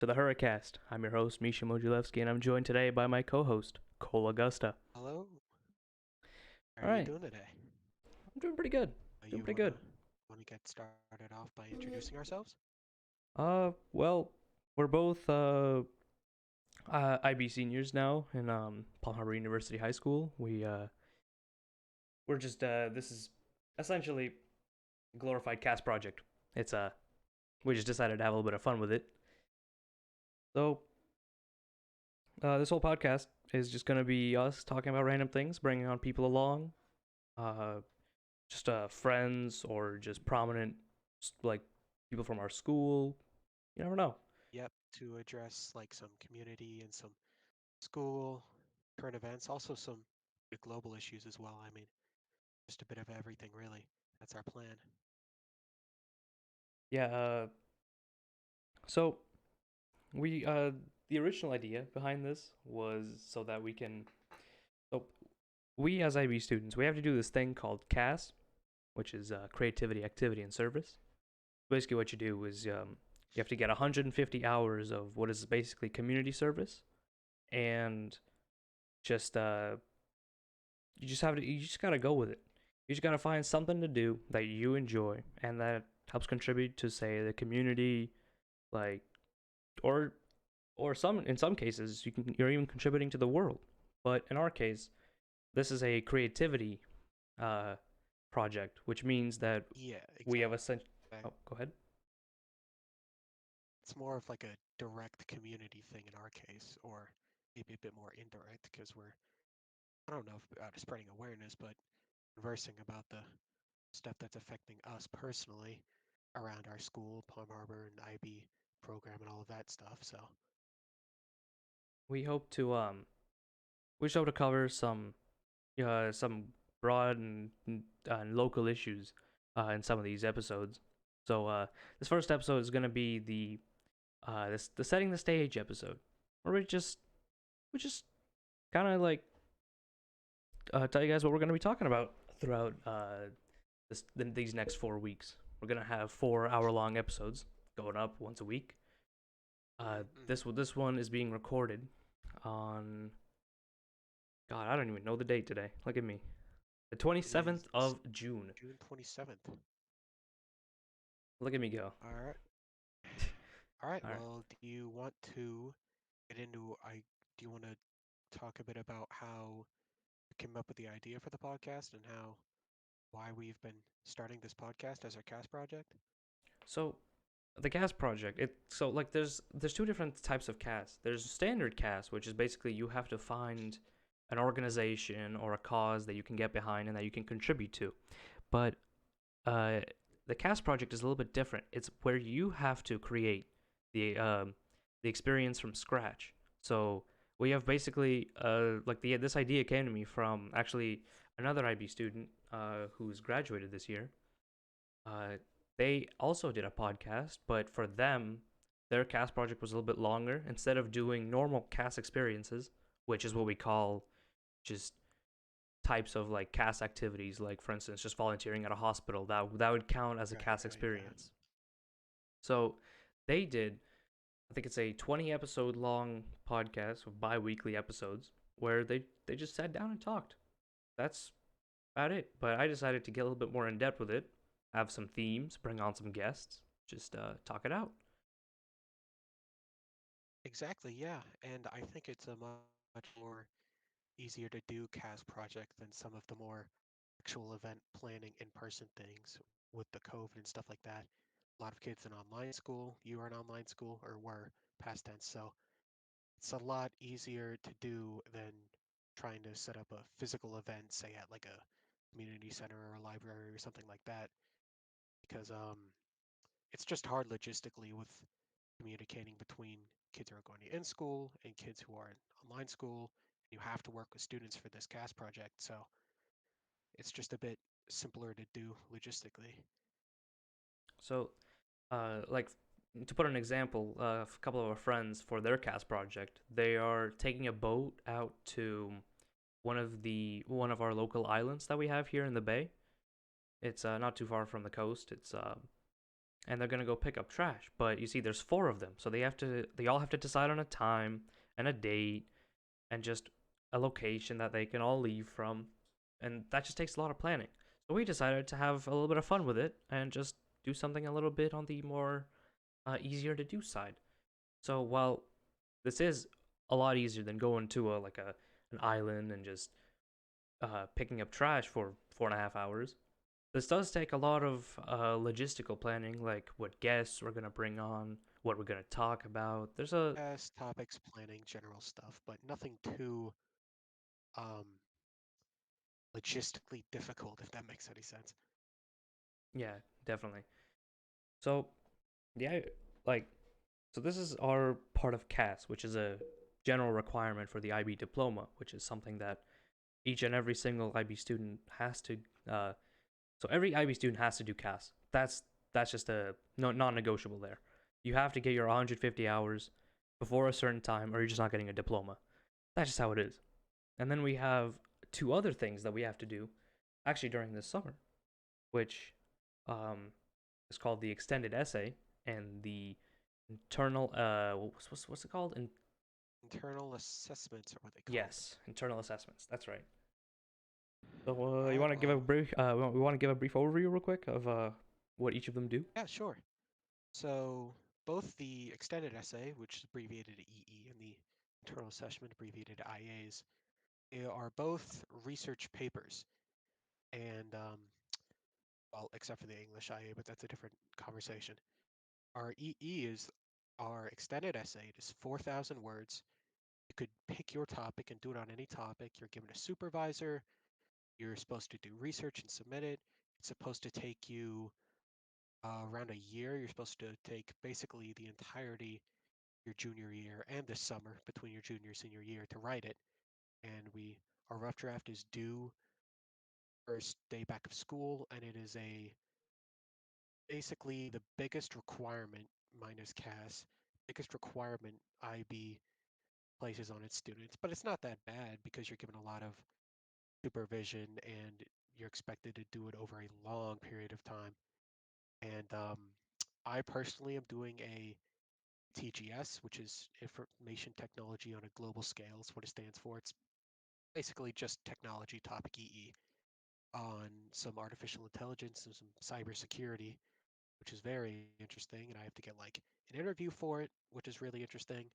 to the Hurricast. I'm your host, Misha Mogylevskyy, and I'm joined today by my co-host, Augusta. Hello, how All are you right, doing today? I'm doing pretty good. Doing You pretty good. wanna get started off by introducing ourselves? Well, we're both IB seniors now in Palm Harbor University High School. We're just this is essentially a glorified cast project. It's we just decided to have a little bit of fun with it. So this whole podcast is just gonna be us talking about random things, bringing on people along, uh, just friends or just prominent like people from our school. You never know. Yep, to address like some community and some school current events, also some global issues as well. I mean, just a bit of everything really. That's our plan. Yeah. So we the original idea behind this was so that we can. So we as IB students, we have to do this thing called CAS, which is creativity, activity, and service. Basically, what you do is you have to get 150 hours of what is basically community service, and just you just gotta go with it. You just gotta find something to do that you enjoy and that helps contribute to say the community, like or some in some cases you're even contributing to the world. But in our case, this is a creativity uh, project, which means that Yeah, we have a exactly. oh, go ahead. It's more of like a direct community thing in our case, or maybe a bit more indirect because I don't know if about spreading awareness, but conversing about the stuff that's affecting us personally around our school, Palm Harbor and IB program and all of that stuff. So We hope to cover some broad and local issues in some of these episodes. So this first episode is gonna be the setting the stage episode, where we just kind of like tell you guys what we're gonna be talking about throughout these next 4 weeks. We're gonna have 4 hour long episodes going up once a week. mm-hmm. This one is being recorded on God, I don't even know the date today. Look at me. The It is 27th of June. June 27th. Look at me go. All right. All right. All right. Well, do you want to get into I do you want to talk a bit about how you came up with the idea for the podcast and how why we've been starting this podcast as our cast project? So the cast project, there's two different types of cast. There's standard cast, which is basically you have to find an organization or a cause that you can get behind and that you can contribute to. But uh, the cast project is a little bit different. It's where you have to create the experience from scratch. So we have basically this idea came to me from actually another IB student who's graduated this year. Uh, they also did a podcast, but for them, their cast project was a little bit longer. Instead of doing normal cast experiences, which is what we call just types of like cast activities, like for instance, just volunteering at a hospital, that would count as a Right, cast right, yeah. experience. So they did, I think it's a 20 episode long podcast of bi-weekly episodes where they just sat down and talked. That's about it. But I decided to get a little bit more in depth with it, have some themes, bring on some guests, just talk it out. Exactly, yeah. And I think it's a much more easier to do cast project than some of the more actual event planning in-person things with the COVID and stuff like that. A lot of kids in online school, you are in online school or were past tense, so it's a lot easier to do than trying to set up a physical event, say at like a community center or a library or something like that, because it's just hard logistically with communicating between kids who are going to in school and kids who are in online school. You have to work with students for this CAS project, so it's just a bit simpler to do logistically. So, like to put an example, a couple of our friends for their cast project, they are taking a boat out to one of our local islands that we have here in the bay. It's not too far from the coast. It's and they're gonna go pick up trash. But you see, there's four of them, so they all have to decide on a time and a date and just a location that they can all leave from, and that just takes a lot of planning. So we decided to have a little bit of fun with it and just do something a little bit on the more easier to do side. So while this is a lot easier than going to a an island and just picking up trash for 4.5 hours, this does take a lot of logistical planning, like what guests we're gonna bring on, what we're gonna talk about. There's a Yes, topics, planning, general stuff, but nothing too um, logistically difficult, if that makes any sense. Yeah, definitely. So yeah, like so this is our part of CAS, which is a general requirement for the IB diploma, which is something that each and every single IB student has to. So every IB student has to do CAS. That's just a no non-negotiable there. You have to get your 150 hours before a certain time, or you're just not getting a diploma. That's just how it is. And then we have two other things that we have to do, actually during this summer, which um, is called the extended essay and the internal. What's it called? Internal assessments are what they call them. Yes, internal assessments. That's right. So All you right, want to give a well, brief? We want to give a brief overview real quick of what each of them do. yeah, sure. So both the extended essay, which is abbreviated EE, and the internal assessment, abbreviated IAs, they are both research papers. And, well, except for the English IA, but that's a different conversation. Our EE is our extended essay. It is 4,000 words. You could pick your topic and do it on any topic. You're given a supervisor. You're supposed to do research and submit it. It's supposed to take you around a year. You're supposed to take basically the entirety your junior year and this summer between your junior and senior year to write it. And our rough draft is due first day back of school, and it is a basically the biggest requirement minus CAS, biggest requirement IB places on its students. But it's not that bad because you're given a lot of supervision and you're expected to do it over a long period of time. And I personally am doing a TGS, which is Information Technology on a Global Scale, is what it stands for. It's basically just technology topic EE on some artificial intelligence and some cybersecurity, which is very interesting. And I have to get like an interview for it, which is really interesting.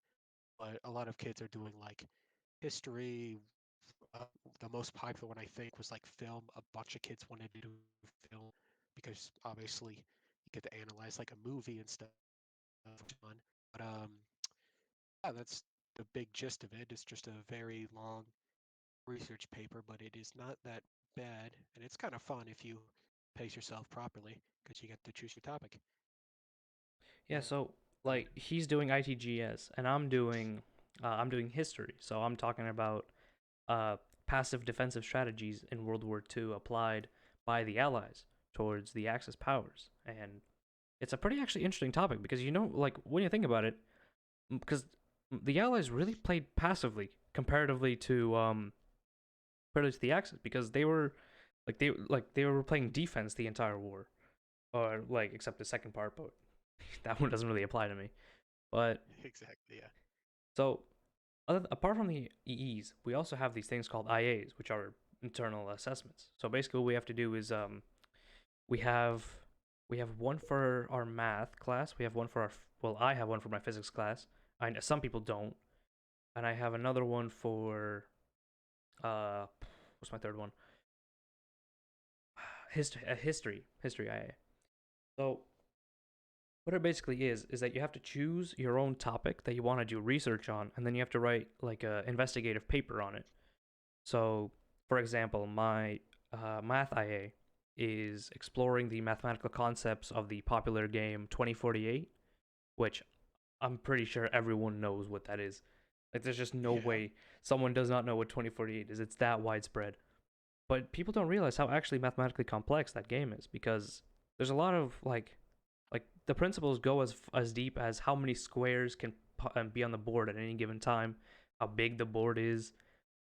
But a lot of kids are doing like history. Uh, the most popular one I think was like film. A bunch of kids wanted to do film because obviously you get to analyze like a movie and stuff, which is fun. But yeah, that's the big gist of it. It's just a very long research paper, but it is not that bad, and it's kind of fun if you pace yourself properly because you get to choose your topic. Yeah, so And like he's doing ITGS and I'm doing history. So I'm talking about uh passive defensive strategies in World War II applied by the Allies towards the Axis powers. And it's a pretty actually interesting topic because like when you think about it, because the Allies really played passively comparatively to the Axis because they were playing defense the entire war, or like except the second part, but that one doesn't really apply to me. But exactly, yeah. so apart from the EEs, we also have these things called IAs, which are internal assessments. So basically, what we have to do is we have we have one for our math class. We have one for I have one for my physics class. I know some people don't, and I have another one for uh, what's my third one? History IA. So what it basically is that you have to choose your own topic that you want to do research on, and then you have to write like a investigative paper on it. So, for example, my math IA is exploring the mathematical concepts of the popular game 2048, which I'm pretty sure everyone knows what that is. Like, there's just no Yeah, way someone does not know what 2048 is. It's that widespread. But people don't realize how actually mathematically complex that game is because there's a lot of like the principles go as deep as how many squares can be on the board at any given time, how big the board is,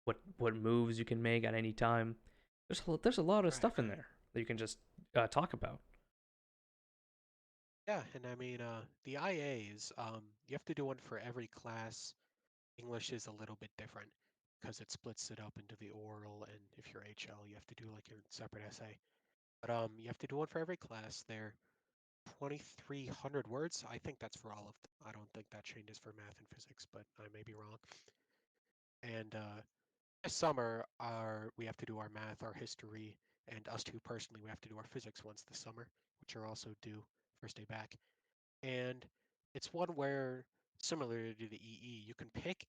what moves you can make at any time. There's a lot of right, stuff in right. there that you can just talk about. Yeah, and I mean, the IAs, you have to do one for every class. English is a little bit different because it splits it up into the oral, and if you're HL, you have to do like a separate essay. But you have to do one for every class. They're 2,300 words. I think that's for all of them. I don't think that changes for math and physics, but I may be wrong. And this summer, we have to do our math, our history, and us two personally, we have to do our physics ones this summer, which are also due first day back. And it's one where, similar to the EE, you can pick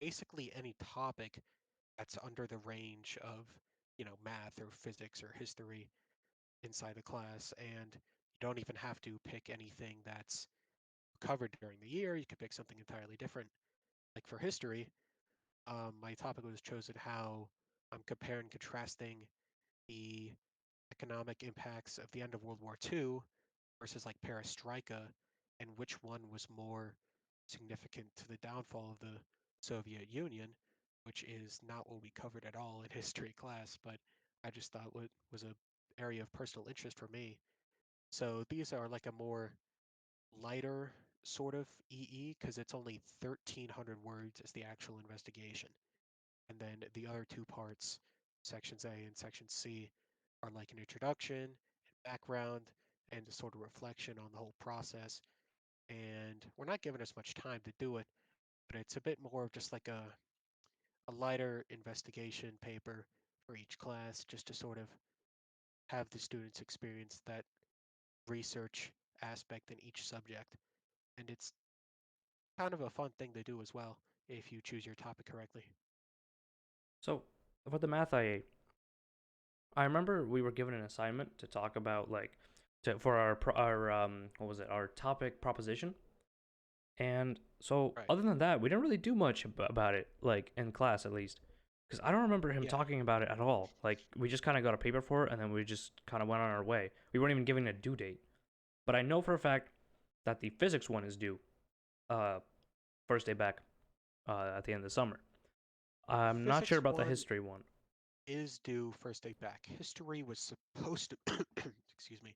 basically any topic that's under the range of, math or physics or history inside the class, and you don't even have to pick anything that's covered during the year. You could pick something entirely different. Like for history, my topic was chosen how I'm comparing and contrasting the economic impacts of the end of World War II versus like perestroika, and which one was more significant to the downfall of the Soviet Union, which is not what we covered at all in history class, but I just thought what was a area of personal interest for me. So these are like a more lighter sort of EE because it's only 1,300 words as the actual investigation. And then the other two parts, sections A and section C, are like an introduction and background and a sort of reflection on the whole process. And we're not given as much time to do it, but it's a bit more of just like a lighter investigation paper for each class, just to sort of have the students experience that research aspect in each subject. And it's kind of a fun thing to do as well if you choose your topic correctly. So for the math I remember we were given an assignment to talk about like for our what was it, our topic proposition. And so Right. other than that, we didn't really do much about it, like in class at least, because I don't remember him Yeah. talking about it at all. Like we just kind of got a paper for it, and then we just kind of went on our way. We weren't even given a due date. But I know for a fact that the physics one is due, uh, first day back, at the end of the summer. The I'm not sure physics about the one history one. is due first day back. History was supposed to, excuse me,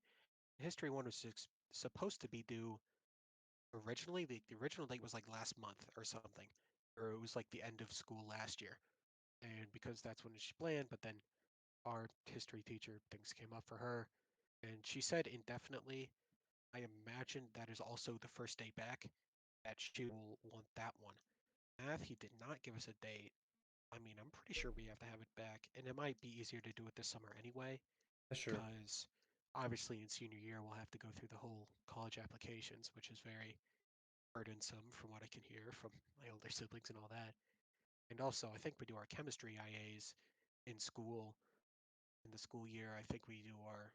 history one was supposed to be due originally. The original date was like last month or something, or it was like the end of school last year. And because that's when she planned, but then our history teacher, things came up for her, and she said indefinitely. I imagine that is also the first day back, that she will want that one. Math, he did not give us a date. I mean, I'm pretty sure we have to have it back, and it might be easier to do it this summer anyway, That's true. because obviously in senior year we'll have to go through the whole college applications, which is very burdensome from what I can hear from my older siblings and all that. And also, I think we do our chemistry IAs in school in the school year. I think we do our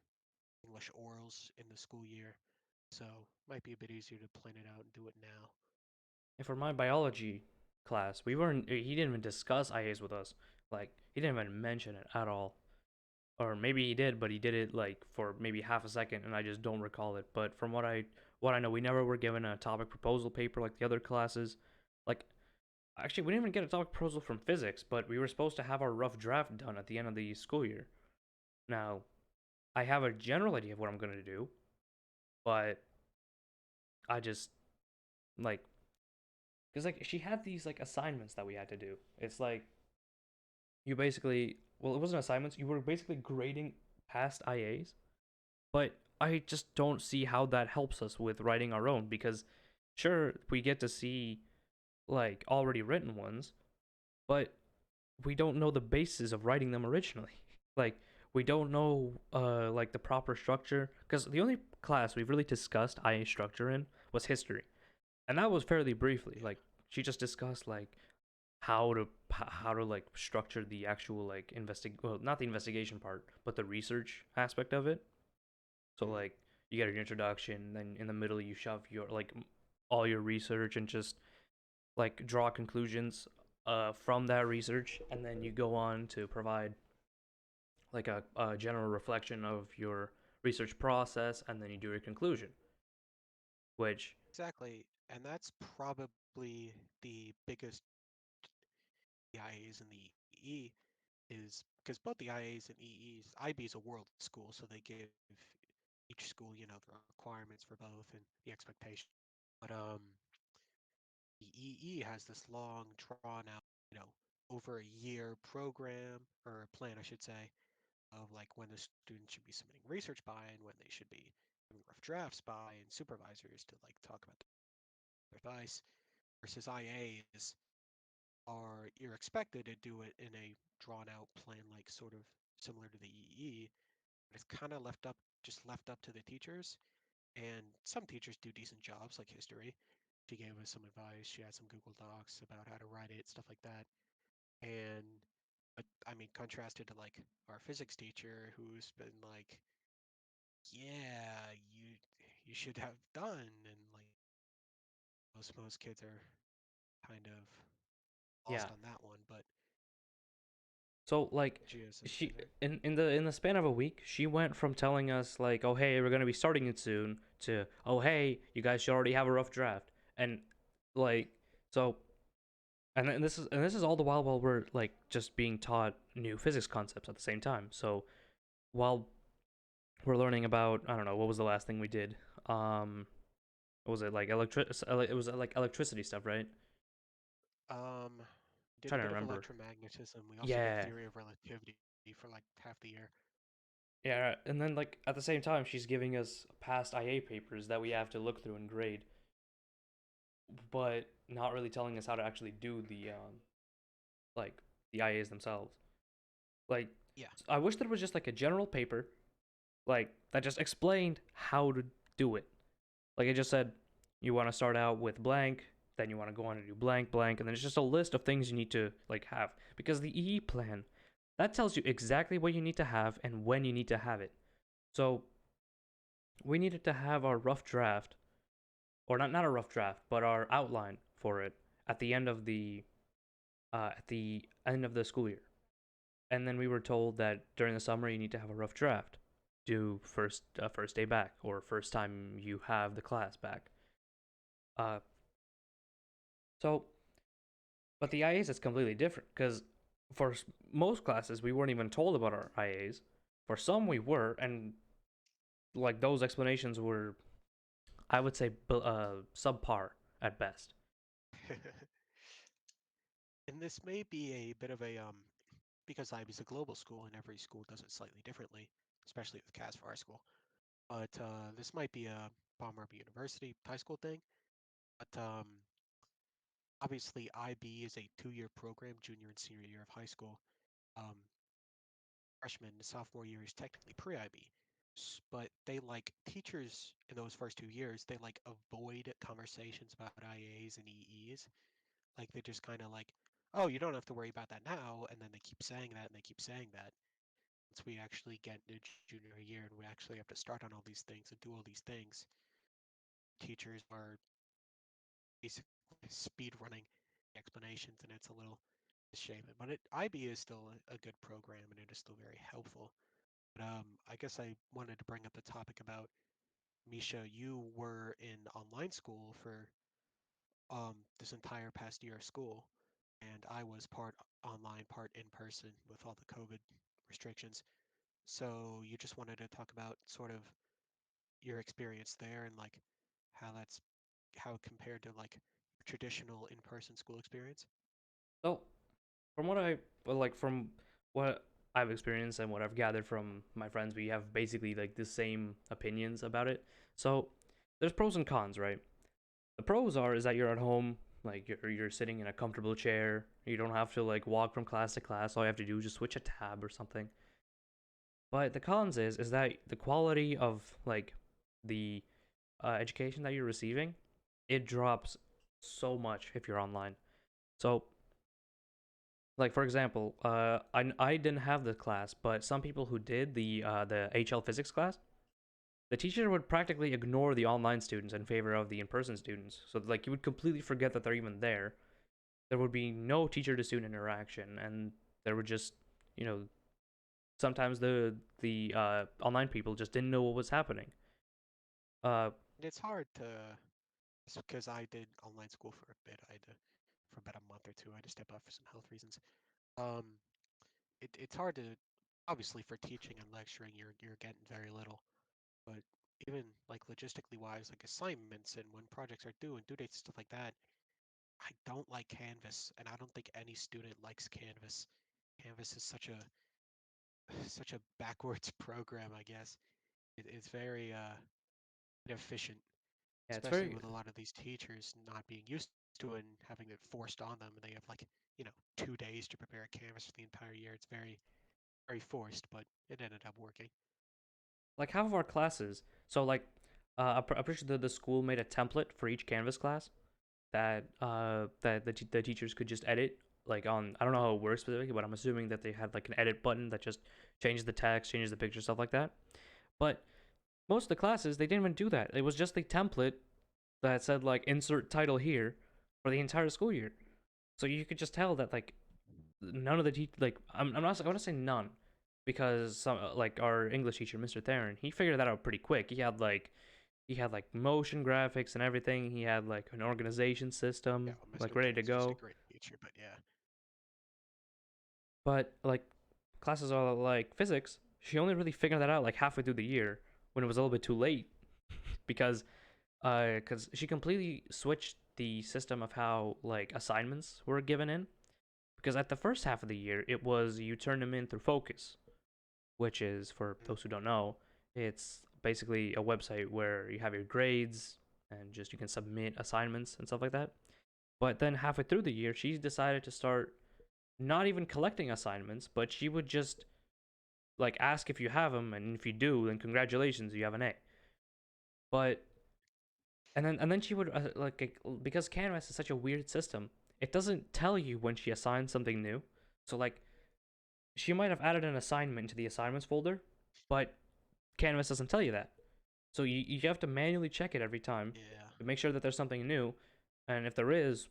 English orals in the school year, so might be a bit easier to plan it out and do it now. And for my biology class, we weren't. He didn't even discuss IAs with us. Like he didn't even mention it at all. Or maybe he did, but he did it like for maybe half a second, and I just don't recall it. But from what I know, we never were given a topic proposal paper like the other classes. Like actually, we didn't even get a topic proposal from physics, but we were supposed to have our rough draft done at the end of the school year. Now, I have a general idea of what I'm gonna do, but I just like because like she had these like assignments that we had to do. It's like you basically well, it wasn't assignments. You were basically grading past IAs. But I just don't see how that helps us with writing our own because sure, we get to see like already written ones, but we don't know the basis of writing them originally. Like we don't know like the proper structure because the only class we've really discussed IA structure in was history. And that was fairly briefly. Yeah, Like she just discussed like how to like structure the actual like not the investigation part, but the research aspect of it. So mm, like you get an introduction, then in the middle you shove your like all your research and just like draw conclusions from that research, and then you go on to provide like a general reflection of your research process, and then you do your conclusion, which exactly. And that's probably the biggest IAs and the EE is because both the IAs and EEs, IB is a world school, so they give each school, the requirements for both and the expectation. But the EE has this long, drawn out, you know, over a year program or plan, I should say, of like when the students should be submitting research by and when they should be giving rough drafts by and supervisors to like talk about their advice versus IAs are you're expected to do it in a drawn out plan like sort of similar to the EE, but it's kind of left up to the teachers and some teachers do decent jobs like history. She gave us some advice. She had some Google Docs about how to write it, stuff like that. And but I mean, contrasted to like our physics teacher, who's been like, "Yeah, you should have done," and like most kids are kind of Yeah. lost on that one. But So like she has something to say she there. in the span of a week, she went from telling us like, "Oh hey, we're gonna be starting it soon," to "Oh hey, you guys should already have a rough draft," and like so, and this is all the while we're like just being taught new physics concepts at the same time. So while we're learning about, I don't know, what was the last thing we did? What was it like It was like electricity stuff, right? Um, did a Trying to bit of remember. electromagnetism. We also did Yeah. theory of relativity for like half the year. Yeah, and then like at the same time, she's giving us past IA papers that we have to look through and grade, but not really telling us how to actually do the like the IAs themselves. Like, Yeah. I wish there was just like a general paper like that just explained how to do it. Like it just said, you want to start out with blank, then you want to go on to do blank, blank, and then it's just a list of things you need to like have. Because the EE plan, that tells you exactly what you need to have and when you need to have it. So we needed to have our rough draft, or not a rough draft, but our outline for it at the end of the school year. And then we were told that during the summer you need to have a rough draft, do first day back or first time you have the class back. Uh, so but the IAs is completely different because for most classes we weren't even told about our IAs. For some we were, and like those explanations were, I would say, subpar at best. And this may be a bit of a because IB is a global school and every school does it slightly differently, especially with CAS for our school. But this might be a Palm Harbor University high school thing. But obviously, IB is a 2-year program, junior and senior year of high school. Um, Freshman to sophomore year is technically pre-IB, but they like teachers in those first 2 years. They like avoid conversations about IAs and EEs. Like they just kind of like, oh, you don't have to worry about that now, and then they keep saying that and they keep saying that. Once we actually get into junior year and we actually have to start on all these things and do all these things, teachers are basically speed running explanations, and it's a little misshapen. But IB is still a good program, and it is still very helpful. But I guess I wanted to bring up the topic about Misha. You were in online school for this entire past year of school, and I was part online, part in person with all the COVID restrictions. So you just wanted to talk about sort of your experience there and like how that's how compared to like traditional in-person school experience. So from what I like from what I've experienced and what I've gathered from my friends, we have basically like the same opinions about it. So there's pros and cons, right? The pros are is that you're at home, like you're sitting in a comfortable chair. You don't have to like walk from class to class. All you have to do is just switch a tab or something. But the cons is that the quality of like the education that you're receiving, it drops so much if you're online. So like for example, I didn't have the class, but some people who did the HL physics class, the teacher would practically ignore the online students in favor of the in-person students. So like you would completely forget that they're even there. There would be no teacher to student interaction, and there would just, you know, sometimes the online people just didn't know what was happening. Uh, And it's hard to because I did online school for a bit. I had to for about a month or two. I had to step out for some health reasons. Um, it's hard to obviously for teaching and lecturing you're getting very little, but even like logistically wise, like assignments and when projects are due and due dates, stuff like that. I don't like Canvas, and I don't think any student likes Canvas. Canvas is such a backwards program, I guess. It's very inefficient, Yeah, it's especially very with a lot of these teachers not being used to it and having it forced on them, and they have like, 2 days to prepare a Canvas for the entire year. It's very forced, but it ended up working. like half of our classes. So like, I'm pretty sure the school made a template for each Canvas class that the teachers could just edit. Like on, I don't know how it works specifically, but I'm assuming that they had like an edit button that just changes the text, changes the picture, stuff like that. But most of the classes they didn't even do that. It was just a template that said like insert title here for the entire school year. So you could just tell that like none of the like I'm not I want to say none because some like our English teacher Mr. Theron he figured that out pretty quick. He had like motion graphics and everything. He had like an organization Yeah, system well, like Mr. ready to Terran's just a go. great teacher, but yeah. But like classes are like physics, she only really figured that out like halfway through the year when it was a little bit too late because she completely switched the system of how like assignments were given in because at the first half of the year it was you turn them in through Focus, which is for Mm, those who don't know, it's basically a website where you have your grades and just you can submit assignments and stuff like that. But then halfway through the year, she decided to start not even collecting assignments, but she would just like ask if you have them, and if you do, then congratulations, you have an A. But and then she would because Canvas is such a weird system, it doesn't tell you when she assigns something new. So like she might have added an assignment to the assignments folder, but Canvas doesn't tell you that. So you have to manually check it every time yeah, to make sure that there's something new. And if there is,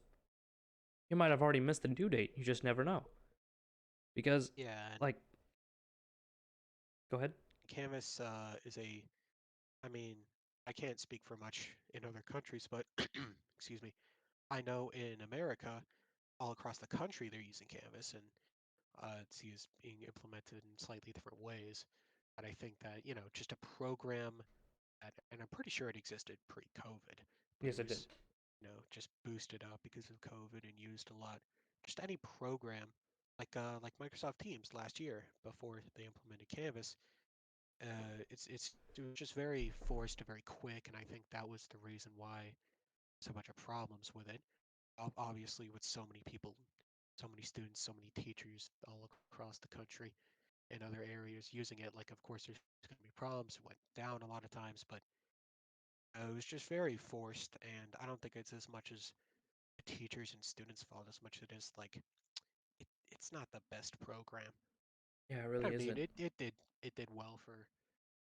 you might have already missed the due date. You just never know. Because, yeah, and like, go ahead. Canvas is I mean, I can't speak for much in other countries, but excuse me, I know in America, all across the country, they're using Canvas, and it's used being implemented in slightly different ways. But I think that, just a program that, and I'm pretty sure it existed pre-COVID, but it Yes, it did. was, just boosted up because of COVID and used a lot. Just any program, like Microsoft Teams last year before they implemented Canvas, it was just very forced and very quick, and I think that was the reason why so much of problems with it. Obviously, with so many people, so many students, so many teachers all across the country and other areas using it, like of course there's going to be problems. It went down a lot of times, but it was just very forced, and I don't think it's as much as the teachers and students' fault as much as it is like it's not the best program. Yeah, it But really I mean, isn't. it did well for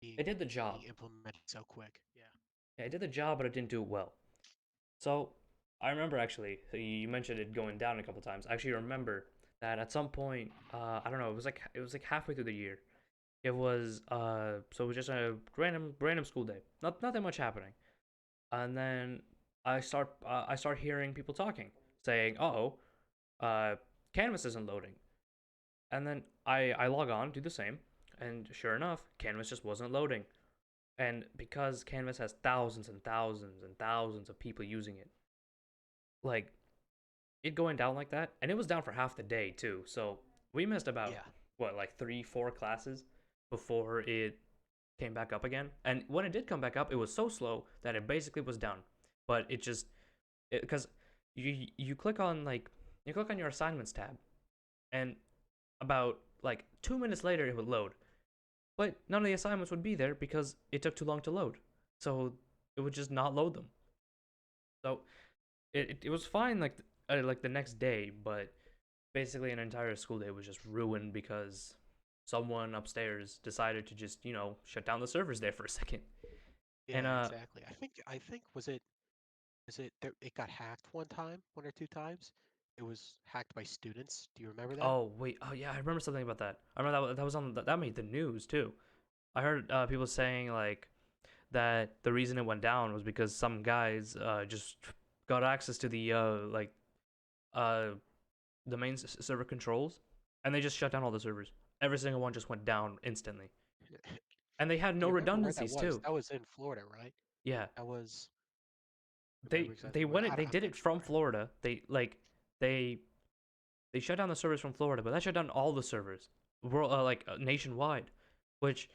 being It did the job. being implemented so quick. Yeah. Yeah, it did the job, but it didn't do it well. So, I remember actually, you mentioned it going down a couple times. I actually remember that at some point, I don't know, it was like halfway through the year. It was so it was just a random school day. Nothing much happening. And then I start hearing people talking, saying, "Oh, uh, Canvas isn't loading." And then I log on, do the same, and sure enough, Canvas just wasn't loading. And because Canvas has thousands and thousands and thousands of people using it, like it going down like that, and it was down for half the day too. So we missed about Yeah. what, like 3, 4 classes before it came back up again. And when it did come back up, it was so slow that it basically was down. But it just because you click on your assignments tab, and about like 2 minutes later it would load. But none of the assignments would be there because it took too long to load. So it would just not load them. So it was fine like the next day, but basically an entire school day was just ruined because someone upstairs decided to just shut down the servers there for a second. Yeah, And exactly. I think was it there, it got hacked one or two times. It was hacked by students. Do you remember that? oh wait, oh yeah, I remember something about that. I remember that was on that made the news too. I heard people saying like that the reason it went down was because some guys just got access to uh the main server controls, and they just shut down all the servers. Every single one just went down instantly. and they had Do no you remember where that redundancies was? too. That was in Florida, right? Yeah, That was. they Remember exactly they where? went it. They I'm did not it from sure. Florida. They they shut down the servers from Florida, but that shut down all the servers, nationwide. Which,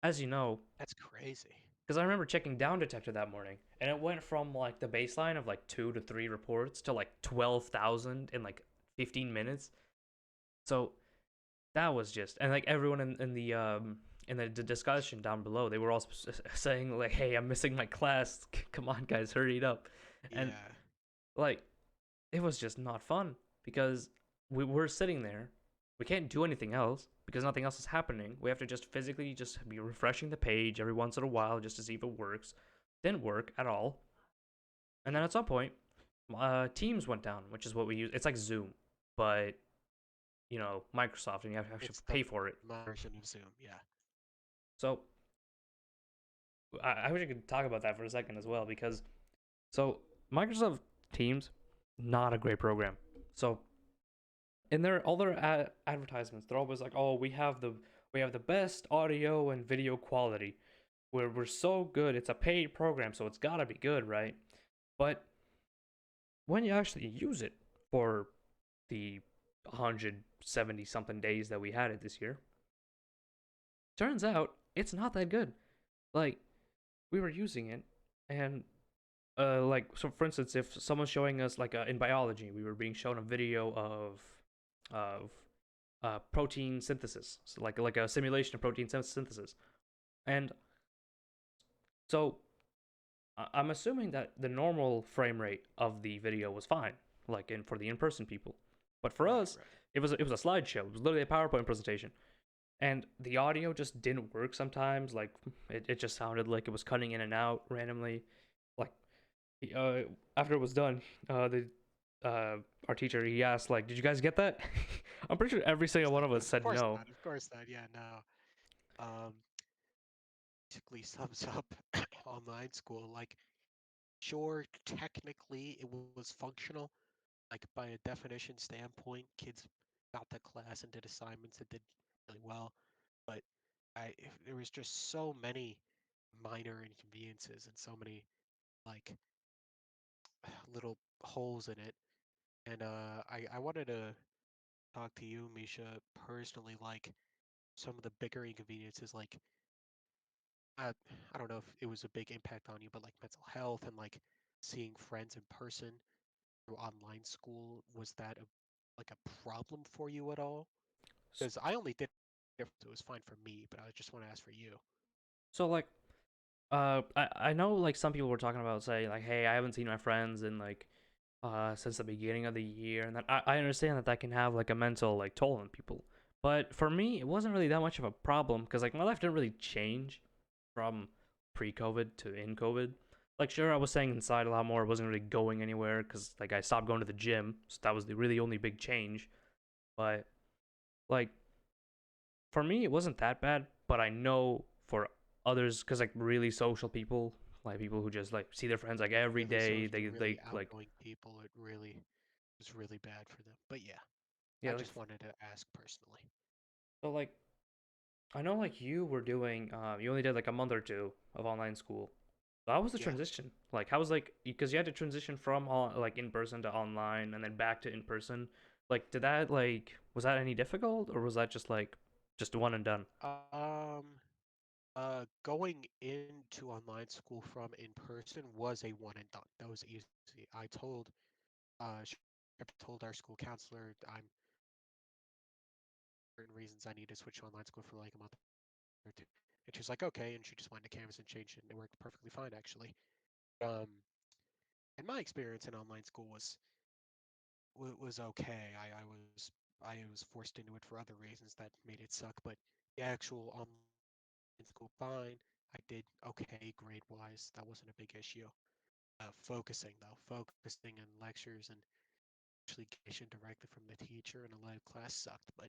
as you know, That's crazy. because I remember checking Down Detector that morning, and it went from like the baseline of like 2 to 3 reports to like 12,000 in like 15 minutes. So that was just, and like everyone in the discussion down below, they were all saying like, "Hey, I'm missing my class. Come on, guys, hurry it up." And Yeah. like it was just not fun because we're sitting there. We can't do anything else because nothing else is happening. We have to just physically just be refreshing the page every once in a while just to see if it works. Didn't work at all. And then at some point, Teams went down, which is what we use. It's like Zoom, but Microsoft, and you have to actually It's the pay for it. version of Zoom. Yeah. So I wish I could talk about that for a second as well because so Microsoft Teams, not a great program. So in their all their advertisements, they're always like, "Oh, we have the best audio and video quality. We're so good. It's a paid program, so it's gotta be good, right?" But when you actually use it for the 170 something days that we had it this year, turns out it's not that good. Like we were using it, and so for instance, if someone's showing us like in biology, we were being shown a video of protein synthesis, so like a simulation of protein synthesis, and so I'm assuming that the normal frame rate of the video was fine, like in for the in-person people, but for Right. us, Right. it was a slideshow. It was literally a PowerPoint presentation, and the audio just didn't work sometimes. Like it just sounded like it was cutting in and out randomly. Like uh, after it was done, the our teacher he asked like, "Did you guys get that?" I'm pretty sure every single one of us Of said course no. not. Of course not. Yeah. No. Um. Basically sums up online school. Like, sure, technically it was functional. Like by a definition standpoint, kids got the class and did assignments and did really well. But there was just so many minor inconveniences and so many like little holes in it. And I wanted to talk to you, Misha, personally, like some of the bigger inconveniences, like uh, I don't know if it was a big impact on you, but like mental health and like seeing friends in person through online school, was that like a problem for you at all? Because I only did it, so it was fine for me, but I just want to ask for you. So like I know like some people were talking about saying like, "Hey, I haven't seen my friends in like since the beginning of the year," and that I understand that that can have like a mental like toll on people. But for me, it wasn't really that much of a problem because like my life didn't really change from pre-COVID to in COVID. Like sure, I was staying inside a lot more. I wasn't really going anywhere because like I stopped going to the gym, so that was the really only big change. But like for me, it wasn't that bad. But I know for others, because like really social people, like people who just like see their friends like every Really day, social, they really like outgoing people, it really was really bad for them. But yeah, yeah I like just wanted to ask personally. so like I know like you were doing you only did like a month or two of online school. So how was the Yeah. transition? Like how was like because you had to transition from like in person to online and then back to in person. Like did that like was that any difficult or was that just one and done? Going into online school from in person was a one and done. That was easy. I told, she told our school counselor I'm certain reasons I need to switch to online school for like a month or two, and she was like, okay, and she just went to Canvas and changed it, and it worked perfectly fine actually. Um, and my experience in online school was okay. I was forced into it for other reasons that made it suck, but the actual online school fine. I did okay grade wise. That wasn't a big issue. Focusing though, focusing in lectures and actually getting directly from the teacher in a live class sucked. But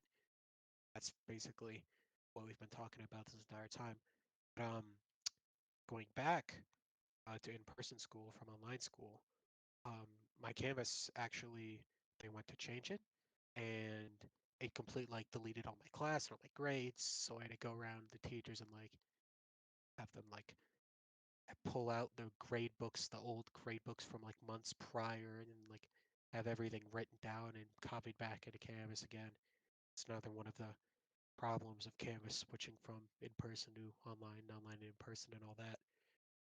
that's basically what we've been talking about this entire time. Um, Going back to in-person school from online school, um, my Canvas actually they went to change it, and it complete like deleted all my class and all my grades. So I had to go around the teachers and like have them like pull out the grade books, the old grade books from like months prior, and then like have everything written down and copied back into Canvas again. It's another one of the problems of Canvas switching from in person to online, online to in person, and all that.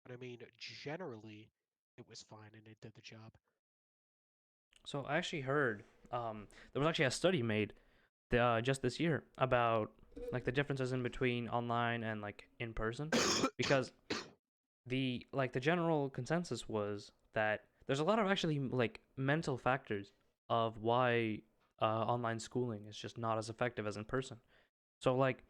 But I mean, generally, it was fine and it did the job. So I actually heard there was actually a study made just this year about like the differences in between online and like in person, because the general consensus was that there's a lot of actually like mental factors of why online schooling is just not as effective as in person. So like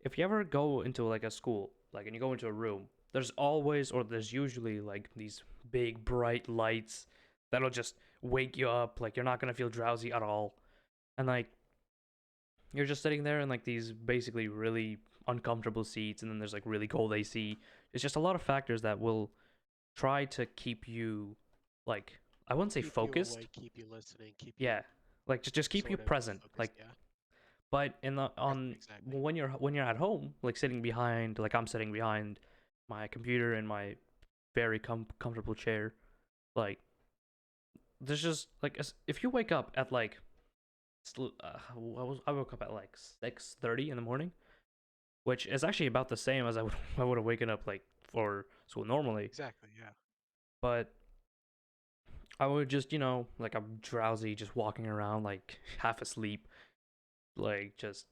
if you ever go into like a school, like and you go into a room, there's always or there's usually like these big bright lights that'll just wake you up, like you're not going to feel drowsy at all. And like you're just sitting there in like these basically really uncomfortable seats, and then there's like really cold AC. It's just a lot of factors that will try to keep you like I wouldn't say Keep you focused. awake, keep you listening, keep you Yeah. Like just keep you sort of present. focused. Like Yeah, but in the present on exactly. when you're at home, like sitting behind like I'm sitting behind my computer in my very comfortable chair, like there's just like if you wake up at like I woke up at like 6:30 in the morning, which is actually about the same as I would have waken up like for school normally. Exactly. Yeah. But I would just, like I'm drowsy, just walking around, like half asleep, like just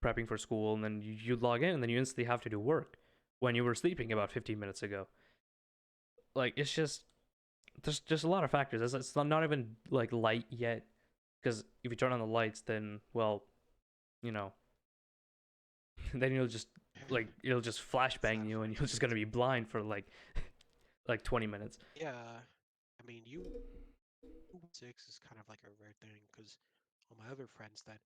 prepping for school. And then you log in, and then you instantly have to do work when you were sleeping about 15 minutes ago. Like, it's just, there's just a lot of factors. It's not even like light yet. Because if you turn on the lights, then, well, you know, then you'll just, like, it'll just It's flashbang not you, for and you're just going to everybody. be blind for like 20 minutes. Yeah. I mean, U6 is kind of like a rare thing because all my other friends that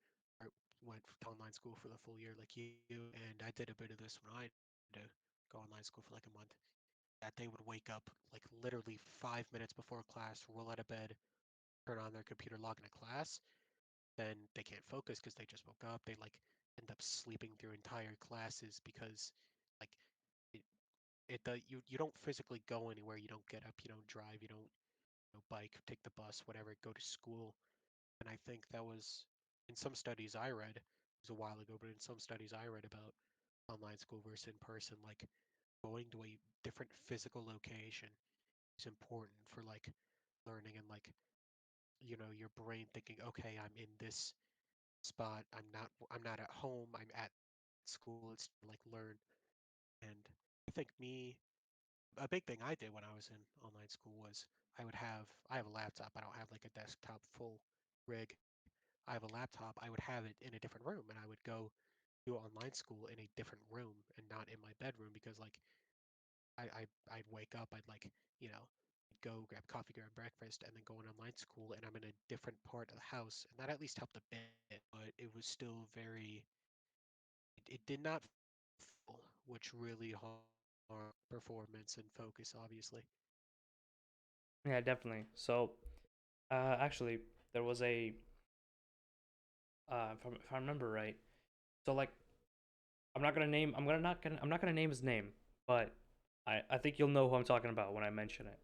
went to online school for the full year, like you, and I did a bit of this when I had to go online school for like a month, that they would wake up like literally 5 minutes before class, roll out of bed, turn on their computer, log into class, then they can't focus because they just woke up. They like end up sleeping through entire classes because like it, you don't physically go anywhere. You don't get up. You don't drive. You don't bike, take the bus, whatever. Go to school. And I think that was in some studies I read. It was a while ago, but in some studies I read about online school versus in person, like going to a different physical location is important for like learning and like your brain thinking, okay, I'm in this spot. I'm not at home. I'm at school. It's to like learn. And I think a big thing I did when I was in online school was I have a laptop. I don't have like a desktop full rig. I have a laptop. I would have it in a different room, and I would go do online school in a different room and not in my bedroom because like I'd wake up, I'd like go grab coffee, grab breakfast, and then go in online school, and I'm in a different part of the house, and that at least helped a bit, but it was still very it did not feel, which really harmed performance and focus, obviously. Yeah, definitely. So, actually, there was if I remember right. So like, I'm not gonna name his name, but I think you'll know who I'm talking about when I mention it.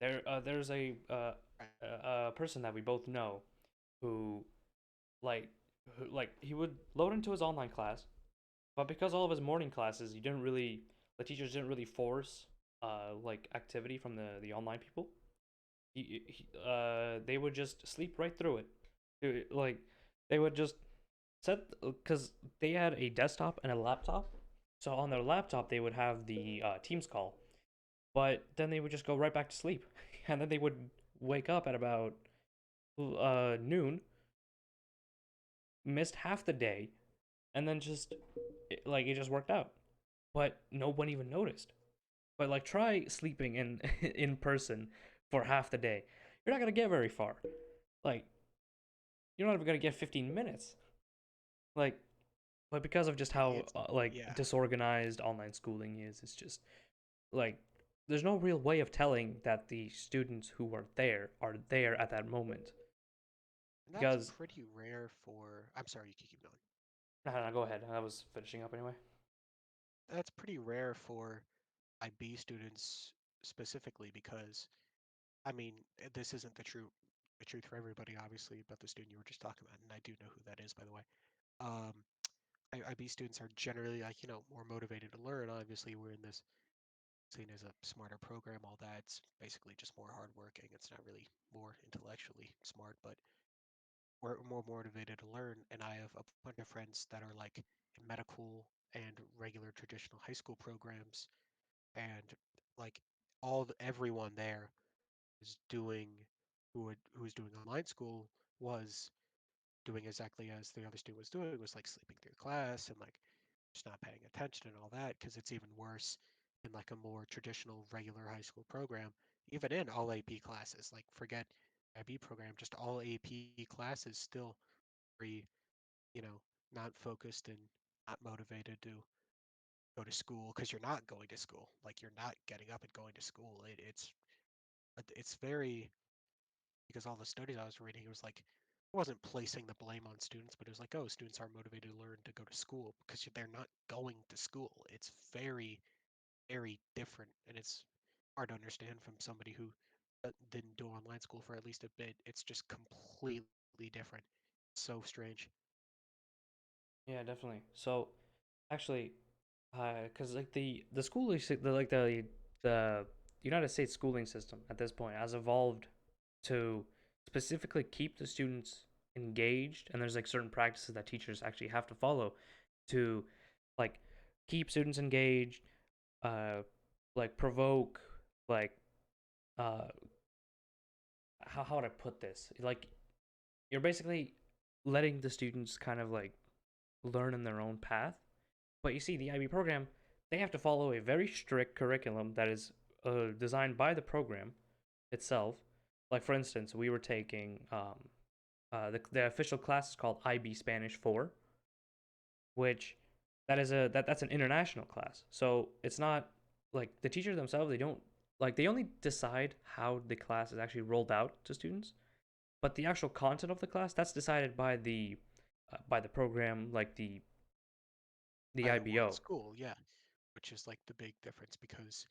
There's Right. a person that we both know who like like he would load into his online class, but because all of his morning classes, the teachers didn't really force like activity from the online people. They would just sleep right through it. Like they would just set because they had a desktop and a laptop. So on their laptop they would have the Teams call, but then they would just go right back to sleep, and then they would wake up at about noon, missed half the day, and then it just worked out. But no one even noticed. But like try sleeping in in person for half the day. You're not gonna get very far. Like you're not even gonna get 15 minutes. Like, but because of just how It's like yeah, disorganized online schooling is, it's just like there's no real way of telling that the students who are there at that moment. and that's Because pretty rare for. I'm sorry, you can keep going. I don't know, go ahead. I was finishing up anyway. That's pretty rare for IB students specifically because I mean, this isn't the truth for everybody, obviously, about the student you were just talking about, and I do know who that is, by the way. Um, IB students are generally like, more motivated to learn. Obviously, we're in this seen as a smarter program, all that. It's basically just more hardworking. It's not really more intellectually smart, but we're more motivated to learn. And I have a bunch of friends that are like in medical and regular traditional high school programs, and like everyone there is doing who was doing online school was doing exactly as the other student was doing, was like sleeping through class and like just not paying attention and all that, because it's even worse in like a more traditional regular high school program, even in all AP classes. Like forget IB program, just all AP classes still very, you know, not focused and not motivated to go to school because you're not going to school. Like you're not getting up and going to school. It's very because all the studies I was reading, it was like it wasn't placing the blame on students, but it was like, oh, students are motivated to learn to go to school because they're not going to school. It's very, very different, and it's hard to understand from somebody who didn't do online school for at least a bit. It's just completely different. So strange. Yeah, definitely. So actually, because like the schooling, the United States schooling system at this point has evolved to specifically keep the students engaged, and there's like certain practices that teachers actually have to follow to like keep students engaged, uh, like provoke, like uh, how would I put this? Like you're basically letting the students kind of like learn in their own path. But you see, the IB program, they have to follow a very strict curriculum that is designed by the program itself. Like for instance, we were taking the official class is called IB Spanish 4, which that's an international class. So it's not like the teachers themselves, they don't like they only decide how the class is actually rolled out to students, but the actual content of the class that's decided by the program, like the By the one IBO. school, yeah, which is like the big difference because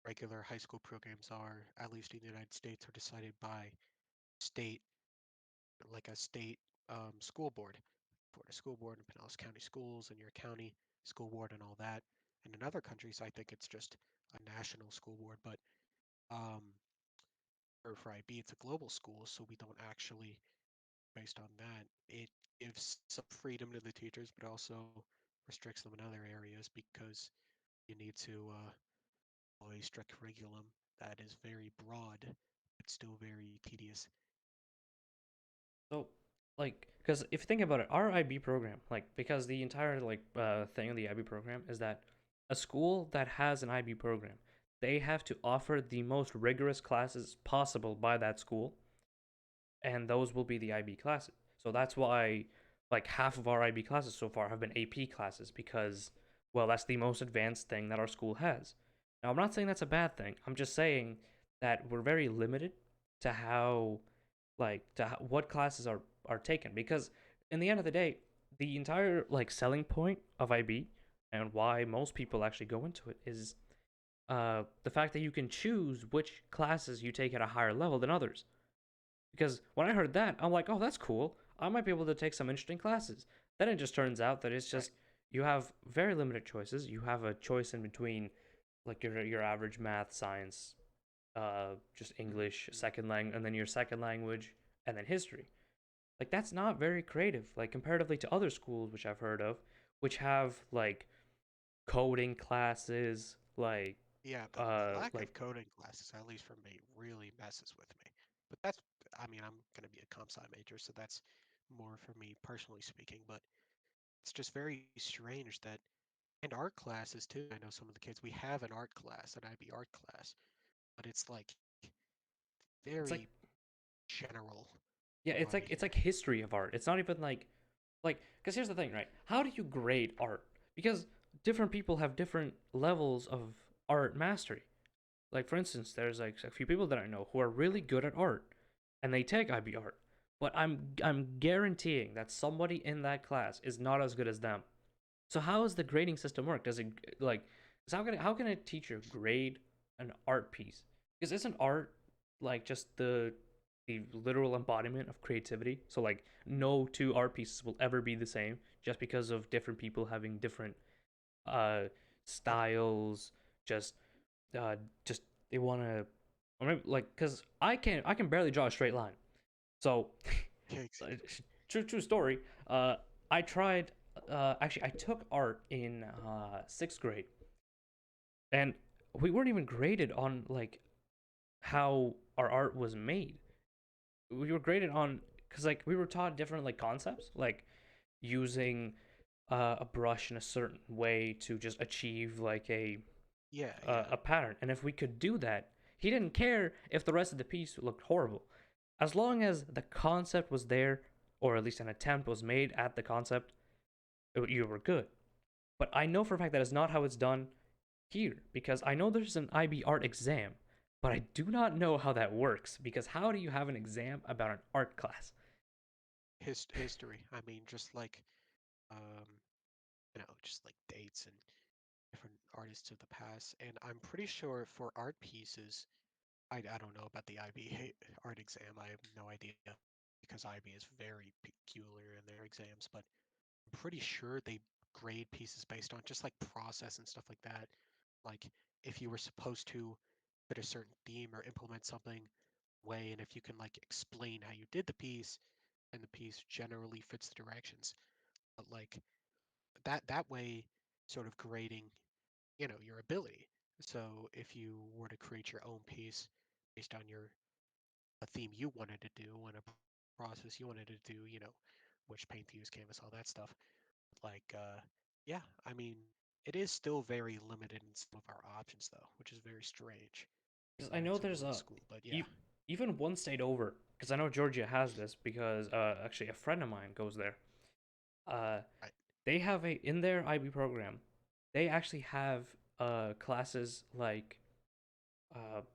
regular high school programs are, at least in the United States, are decided by state like a state school board, Florida School Board and Pinellas County Schools and your county school board and all that. And in other countries, I think it's just a national school board, but um, for IB, it's a global school, so we don't actually, based on that, it gives some freedom to the teachers, but also restricts them in other areas because you need to follow a strict curriculum that is very broad, but still very tedious. So, like, because if you think about it, our IB program, like, because the entire thing of the IB program is that a school that has an IB program, they have to offer the most rigorous classes possible by that school, and those will be the IB classes. So that's why, like, half of our IB classes so far have been AP classes because, well, that's the most advanced thing that our school has. Now, I'm not saying that's a bad thing. I'm just saying that we're very limited to what classes are taken because in the end of the day, the entire like selling point of IB and why most people actually go into it is the fact that you can choose which classes you take at a higher level than others. Because when I heard that, I'm like, oh, that's cool. I might be able to take some interesting classes. Then it just turns out that it's Right. just you have very limited choices. You have a choice in between like your average math, science, just English, Mhm. second language, and then your second language, and then history. Like that's not very creative, like comparatively to other schools which I've heard of, which have like coding classes, Yeah, the lack like of coding classes, at least for me, really messes with me. But that's, I mean, I'm going to be a comp sci major, so that's more for me personally speaking. But it's just very strange that, and art classes too. I know some of the kids, we have an art class, an IB art class, but it's like it's like very general, yeah, from what I it's hear. like history of art. It's not even like because here's the thing, right? How do you grade art? Because different people have different levels of art mastery. Like for instance, there's like a few people that I know who are really good at art, and they take IB art. But I'm guaranteeing that somebody in that class is not as good as them. So how does the grading system work? Does it like So how can a teacher grade an art piece? Because isn't art like just the literal embodiment of creativity? So like no two art pieces will ever be the same just because of different people having different uh Uh, styles. Just uh just they want to, or maybe like because I can barely draw a straight line. So Gigs. true story. I tried. Actually, I took art in sixth grade, and we weren't even graded on like how our art was made. We were graded on because like we were taught different like concepts, like using a brush in a certain way to just achieve like Yeah, a, yeah. a pattern. And if we could do that, he didn't care if the rest of the piece looked horrible, as long as the concept was there, or at least an attempt was made at the concept. You were good. But I know for a fact that is not how it's done here, because I know there's an IB art exam, but I do not know how that works, because how do you have an exam about an art class? History. I mean, just like um, just like dates and different artists of the past. And I'm pretty sure for art pieces, I don't know about the IB art exam. I have no idea because IB is very peculiar in their exams, but I'm pretty sure they grade pieces based on just like process and stuff like that. Like if you were supposed to fit a certain theme or implement something way, and if you can like explain how you did the piece, and the piece generally fits the directions. But like that way, sort of grading, your ability. So if you were to create your own piece based on your a theme you wanted to do and a process you wanted to do, which paint to use, canvas, all that stuff. Like, yeah, I mean, it is still very limited in some of our options, though, which is very strange Because I compared know to there's a school. But yeah, e- even one state over. Because I know Georgia has this because actually a friend of mine goes there. Uh, right. they have a in their IB program. They actually have classes like if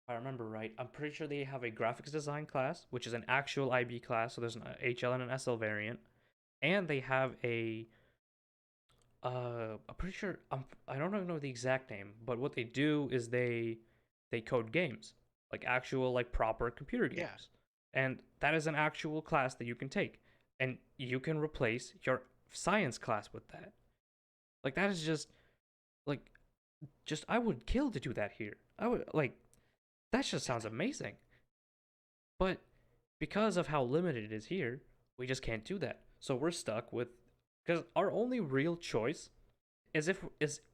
I remember right. I'm pretty sure they have a graphics design class, which is an actual IB class. So there's an HL and an SL variant, and they have a I'm pretty sure I don't even know the exact name, but what they do is they code games, like actual like proper computer Yeah, games. And that is an actual class that you can take. And you can replace your science class with that. Like that is like just I would kill to do that here. I would like that just yeah, sounds amazing. But because of how limited it is here, we just can't do that. So we're stuck with because our only real choice is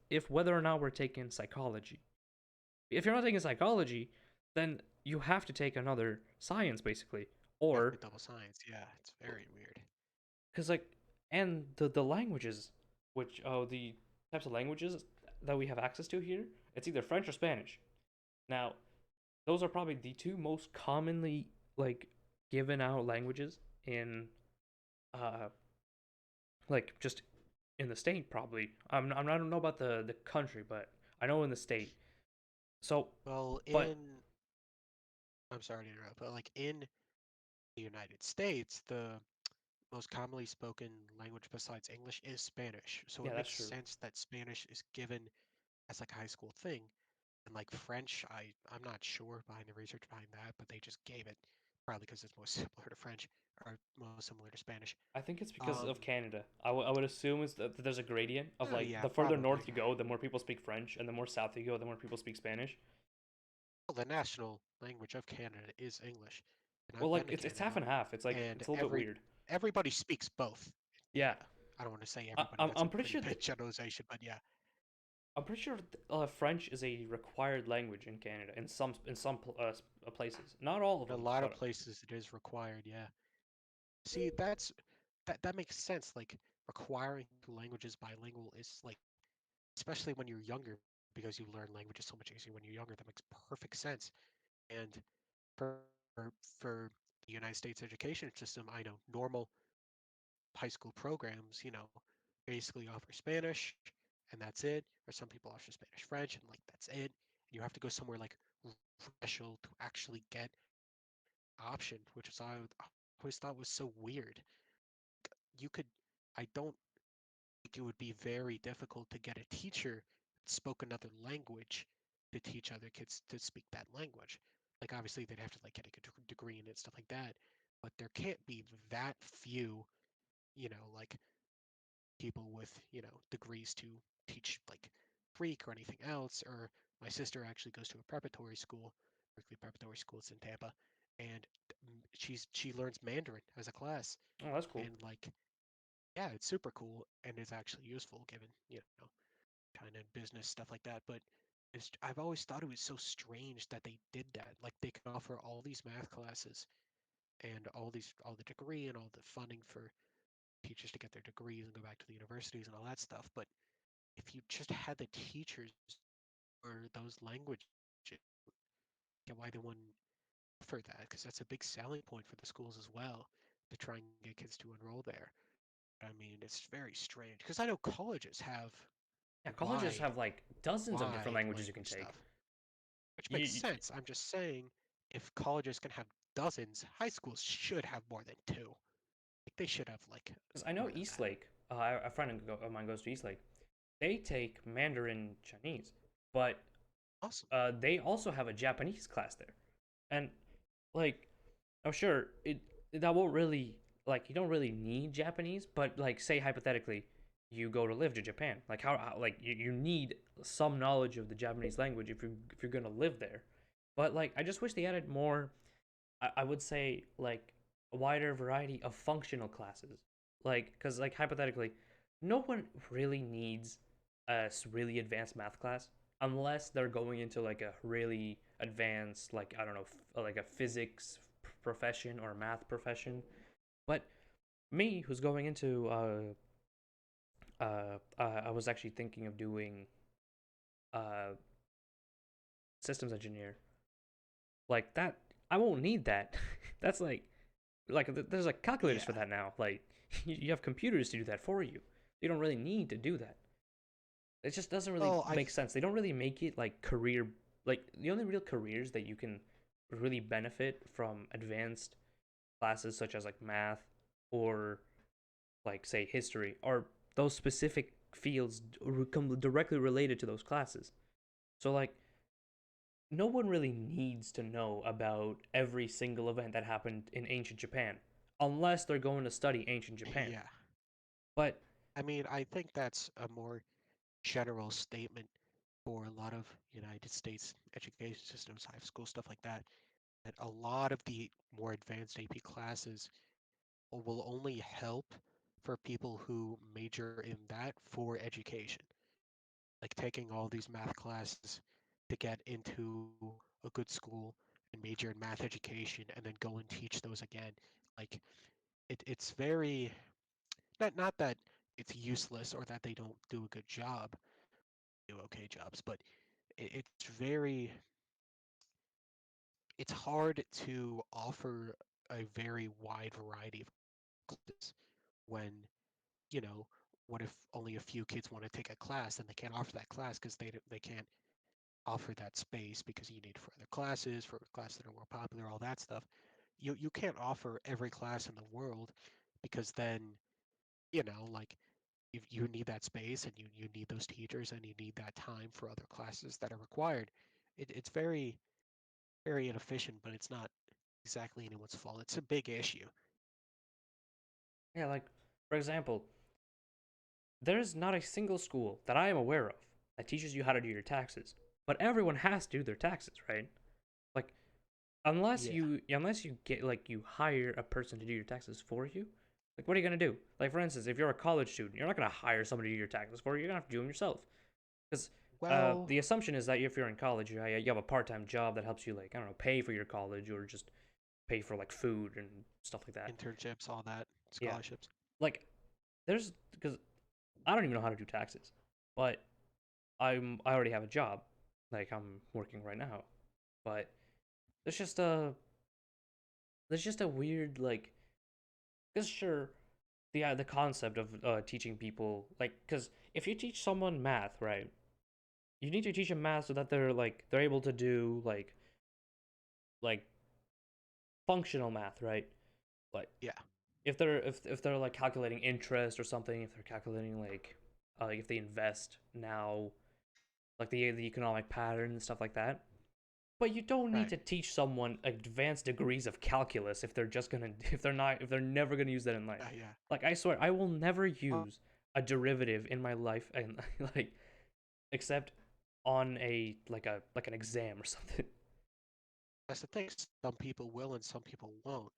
if whether or not we're taking psychology. If you're not taking psychology, then you have to take another science basically, or definitely double science. Yeah, it's very weird. because like and the languages, which the types of languages that we have access to here, it's either French or Spanish. Now those are probably the two most commonly like given out languages in uh like just in the state probably. I don't know about the country, but I know in the state. So, Well, but I'm sorry to interrupt, but like in the United States, the most commonly spoken language besides English is Spanish. So yeah, it that's makes true. sense that Spanish is given as like a high school thing. And like French, I'm not sure behind the research behind that, but they just gave it probably because it's most similar to French or most similar to Spanish. I think it's because Um, of Canada. I would assume is that there's a gradient of oh like yeah, the further probably. north you go, the more people speak French, and the more south you go, the more people speak Spanish. Well, the national language of Canada is English, and Well, I've been like to it's half Canada, and half. It's like and it's a little bit weird. everybody speaks both in Yeah, Canada. I don't want to say I, everybody. I'm That's a I'm pretty pretty sure big generalization, but yeah, I'm pretty sure French is a required language in Canada in some places. Not all of in a them, lot of but places it is required. Yeah. See, that makes sense. Like requiring languages bilingual is like, especially when you're younger, because you learn languages so much easier when you're younger. That makes perfect sense. And for for the United States education system, I know normal high school programs, basically offer Spanish and that's it. Or some people offer Spanish French and like that's it. And you have to go somewhere like special to actually get option, which is I always thought was so weird. You could, I don't think it would be very difficult to get a teacher spoke another language to teach other kids to speak that language. Like obviously they'd have to like get a degree in it, stuff like that. But there can't be that few, like people with, degrees to teach like Greek or anything else. Or my sister actually goes to a preparatory school, Berkeley Preparatory School, it's in Tampa, and she learns Mandarin as a class, Oh, that's cool. and like yeah, it's super cool and it's actually useful given, kind of business stuff like that. But I've always thought it was so strange that they did that. Like they can offer all these math classes and all the degree and all the funding for teachers to get their degrees and go back to the universities and all that stuff. But if you just had the teachers or those languages, get why they wouldn't offer that, because that's a big selling point for the schools as well to try and get kids to enroll there. I mean, it's very strange because I know colleges have Yeah, colleges wide, have like dozens of different wide languages you can language take. stuff, which You, makes you, sense. I'm just saying, if colleges can have dozens, high schools should have more than two. Like they should have like Because I know more than that. Eastlake, a friend of mine goes to Eastlake. They take Mandarin Chinese, but Awesome. they also have a Japanese class there. And like, I'm sure that won't really like you don't really need Japanese, but like say hypothetically, you go to live to Japan. Like how like you need some knowledge of the Japanese language if you're gonna live there. But like I just wish they added more. I would say like a wider variety of functional classes. Like because like hypothetically, no one really needs a really advanced math class unless they're going into like a really advanced like I don't know like a physics profession or a math profession. But me, who's going into I was actually thinking of doing uh systems engineer like that. I won't need that. That's like there's like calculators for Yeah. that now. Like you have computers to do that for you. You don't really need to do that. It just doesn't really Well, make sense. They don't really make it like career. Like the only real careers that you can really benefit from advanced classes such as like math or like say history are those specific fields come directly related to those classes. So like no one really needs to know about every single event that happened in ancient Japan unless they're going to study ancient Japan. yeah. But I mean, I think that's a more general statement for a lot of United States education systems, high school stuff like that. That a lot of the more advanced AP classes will only help for people who major in that for education. Like taking all these math classes to get into a good school and major in math education and then go and teach those again. Like it's very not that it's useless or that they don't do a good job, do okay jobs, but it's very it's hard to offer a very wide variety of classes when you know what if only a few kids want to take a class and they can't offer that class because they can't offer that space because you need for other classes, for classes that are more popular, all that stuff. You can't offer every class in the world because then, like if you need that space and you need those teachers and you need that time for other classes that are required. It's very, very inefficient, but it's not exactly anyone's fault. It's a big issue. yeah, like for example, there's not a single school that I am aware of that teaches you how to do your taxes. But everyone has to do their taxes, right? Like Yeah. unless you get like you hire a person to do your taxes for you, like what are you gonna do? Like for instance, if you're a college student, you're not gonna hire somebody to do your taxes for you. You're gonna have to do them yourself. Because Well, the assumption is that if you're in college, you have a part-time job that helps you like I don't know pay for your college or just pay for like food and stuff like that. internships, all that, Yeah, scholarships. like there's because I don't even know how to do taxes, but I already have a job, like I'm working right now, but there's just a there's just a weird like because sure the concept of teaching people like because if you teach someone math right you need to teach them math so that they're able to do like functional math right like Yeah. if they're like calculating interest or something if they're calculating like if they invest now like the economic pattern and stuff like that. But you don't need Right. to teach someone advanced degrees of calculus if they're just gonna if they're never gonna use that in life. Yeah. Like I swear, I will never Uh, use a derivative in my life and like except on a like an exam or something. that's the thing. Some people will and some people won't.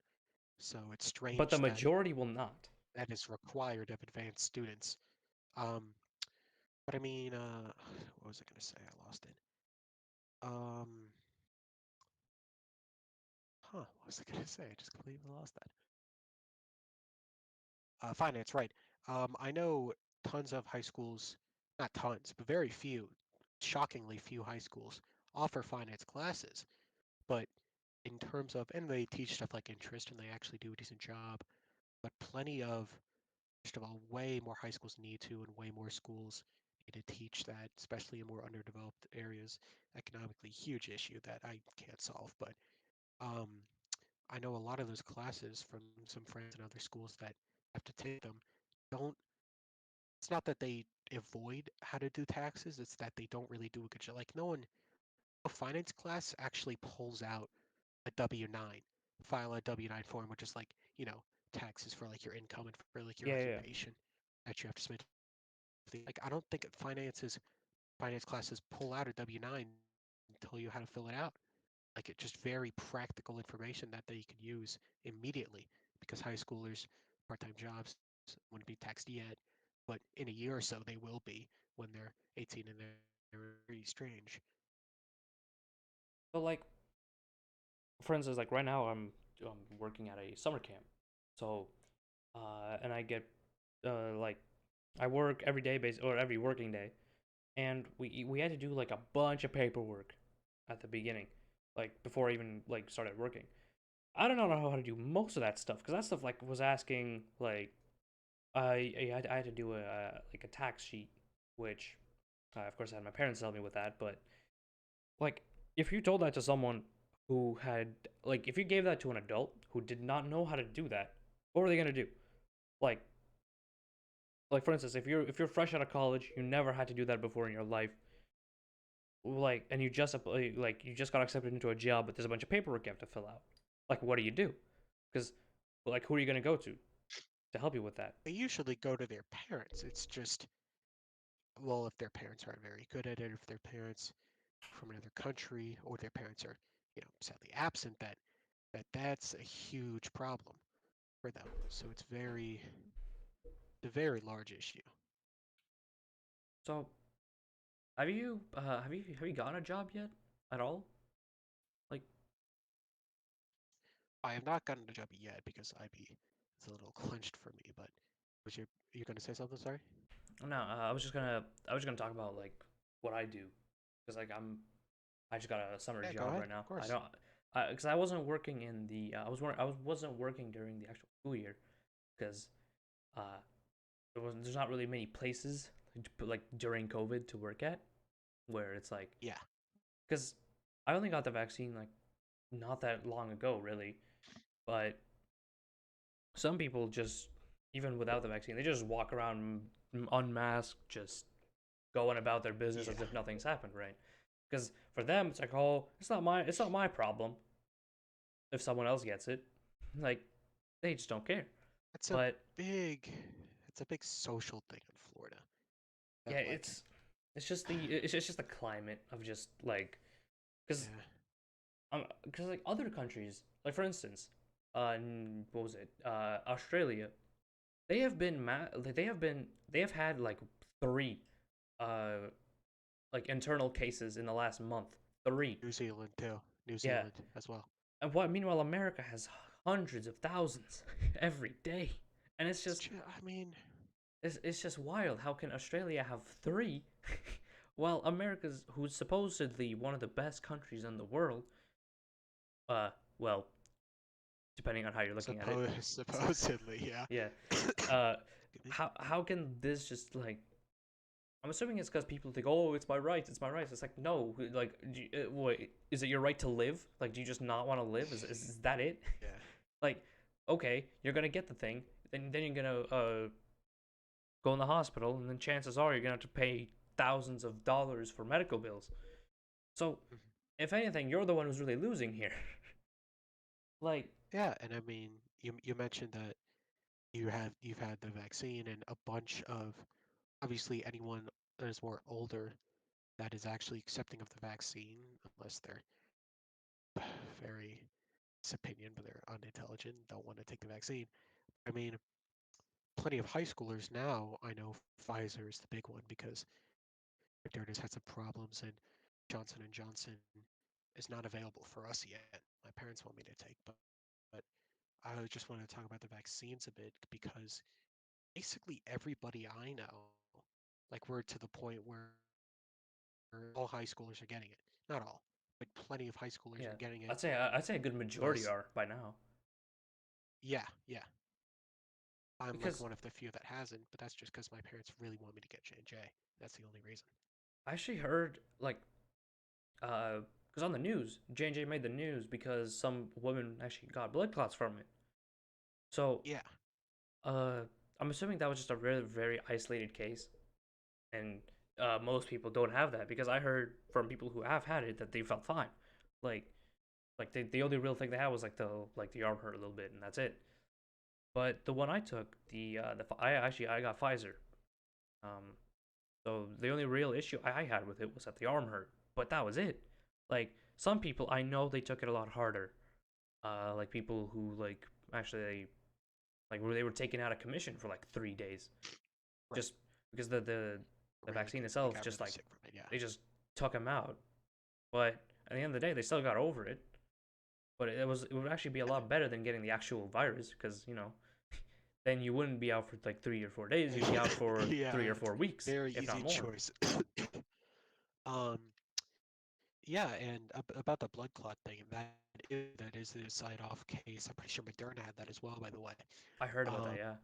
So it's But the strange that majority will not. that is required of advanced students. Um, but I mean, what was I gonna say? I lost it. Um, what was I gonna say? I just completely lost that. Finance, right. I know tons of high schools, not tons, but very few, shockingly few high schools offer finance classes. But in terms of, and they teach stuff like interest and they actually do a decent job, but plenty of, first of all, way more high schools need to, and way more schools need to teach that, especially in more underdeveloped areas. Economically, huge issue that I can't solve. But um, I know a lot of those classes from some friends in other schools that have to take them don't it's not that they avoid how to do taxes, it's that they don't really do a good job. Like no one, a finance class actually pulls out a W-9, file a W-9 form, which is like, taxes for like your income and for like your Yeah, yeah. occupation that you have to submit. Like I don't think finance classes pull out a W-9 and tell you how to fill it out. Like it's just very practical information that they can use immediately because high schoolers, part-time jobs wouldn't be taxed yet, but in a year or so they will be when they're 18 and they're very strange. But like for instance, like right now I'm working at a summer camp. So and I get like I work every day or every working day, and we had to do like a bunch of paperwork at the beginning, like before I even like started working. I don't know how to do most of that stuff because that stuff like was asking like I had to do a like a tax sheet, which of course I had my parents help me with that. But like if you told that to someone who had like if you gave that to an adult who did not know how to do that, what were they gonna do? Like for instance, if you're fresh out of college, you never had to do that before in your life, like and you just got accepted into a job, but there's a bunch of paperwork you have to fill out. Like what do you do? Because like who are you gonna go to help you with that? They usually go to their parents. It's just, well, if their parents aren't very good at it, if their parents from another country or their parents are, sadly absent, that's a huge problem for them. So a very large issue. So have you gotten a job yet at all? Like I have not gotten a job yet because IB is a little clenched for me, but was you gonna say something? Sorry. no, I was gonna talk about like what I do because like I just got a summer Yeah, go job ahead. right now. Of I course. don't because I wasn't working in the I wasn't working during the actual school year because uh there's not really many places like during COVID to work at where it's like Yeah. because I only got the vaccine like not that long ago really, but some people just even without the vaccine they just walk around unmasked just going about their business as Yeah. if nothing's happened, right? Because for them it's like, oh, it's not my problem if someone else gets it. Like they just don't care. That's a But big it's a big social thing in Florida. yeah, That like it's just the climate of just like because yeah, like other countries, like for instance, what was it? Australia. They have had like three uh like internal cases in the last month. Three. New Zealand too. New Yeah. Zealand as well. And what meanwhile America has hundreds of thousands every day. And I mean, it's just wild. How can Australia have three while America's who's supposedly one of the best countries in the world, well, depending on how you're looking at it. supposedly, yeah. Yeah. Excuse Uh me. how can this just like I'm assuming it's because people think, oh, it's my right, it's my right. It's like, no, like, wait, is it your right to live? Like, do you just not want to live? Is that it? Yeah. Like, okay, you're gonna get the thing, then you're gonna go in the hospital, and then chances are you're gonna have to pay thousands of dollars for medical bills. So, Mhm. if anything, you're the one who's really losing here. Like, Yeah, and I mean, you mentioned that you've had the vaccine and a bunch of obviously anyone that is more older that is actually accepting of the vaccine, unless they're very this opinion, but they're unintelligent, don't want to take the vaccine. I mean, plenty of high schoolers now. I know Pfizer is the big one because Moderna's had some problems, and Johnson and Johnson is not available for us yet. My parents want me to take, but I just want to talk about the vaccines a bit because basically everybody I know, like we're to the point where all high schoolers are getting it. Not all, but plenty of high schoolers yeah, are getting it. I'd say a good majority Plus, are by now. yeah, yeah. I'm like Because one of the few that hasn't, but that's just because my parents really want me to get J&J. That's the only reason. I actually heard like because on the news, J&J made the news because some woman actually got blood clots from it. So, Yeah, uh, I'm assuming that was just a really very isolated case, and most people don't have that because I heard from people who have had it that they felt fine. Like, the only real thing they had was like the arm hurt a little bit, and that's it. But the one I took, I got Pfizer. Um, so the only real issue I had with it was that the arm hurt, but that was it. Like some people, I know they took it a lot harder. Like people who like actually like where they were taken out of commission for like 3 days, right. just because the Really vaccine they itself got just really like sick from it. Yeah, they just took them out. But at the end of the day, they still got over it. But it would actually be a yeah, lot better than getting the actual virus because then you wouldn't be out for like 3 or 4 days. You'd be out for yeah. three or It's four weeks, very if not easy more. choice. um, yeah, and about the blood clot thing, that is the side off case. I'm pretty sure Moderna had that as well, by the way. I heard about that. Um, Yeah,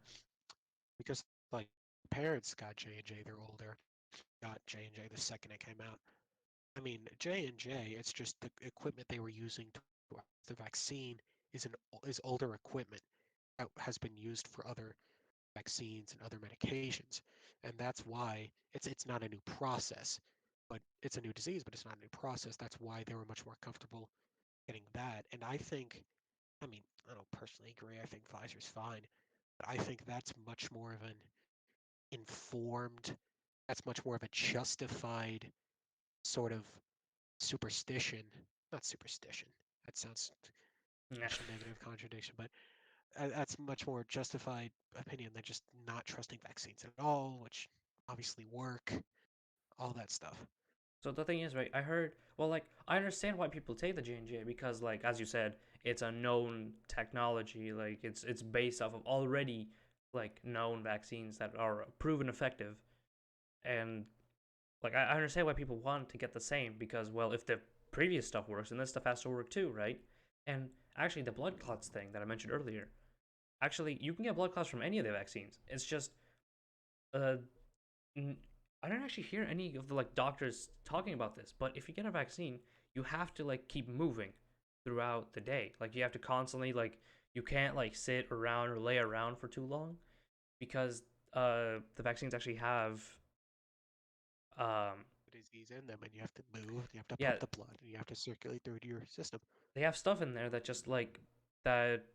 because like parents got J&J, they're older, got J&J the second it came out. I mean, J&J, it's just the equipment they were using to the vaccine is older equipment that has been used for other vaccines and other medications. And that's why it's not a new process, but it's a new disease, but it's not a new process. That's why they were much more comfortable getting that. And I think, I mean, I don't personally agree. I think Pfizer's fine, but I think that's much more of an informed, that's much more of a justified sort of superstition. Not superstition. That sounds yeah. such a negative contradiction, but that's much more justified opinion than just not trusting vaccines at all, which obviously work, all that stuff. So the thing is, right? I heard. Well, like I understand why people take the J&J because, like as you said, it's a known technology. Like it's based off of already like known vaccines that are proven effective, and like I understand why people want to get the same because, well, if the previous stuff works, then this stuff has to work too, right? And actually, the blood clots thing that I mentioned earlier, actually, you can get blood clots from any of the vaccines. It's just uh I don't actually hear any of the like doctors talking about this, but if you get a vaccine, you have to like keep moving throughout the day. Like you have to constantly like you can't like sit around or lay around for too long because the vaccines actually have um Disease in them, and you have to move, you have to yeah, pump the blood, and you have to circulate through to your system. they have stuff in there that just like that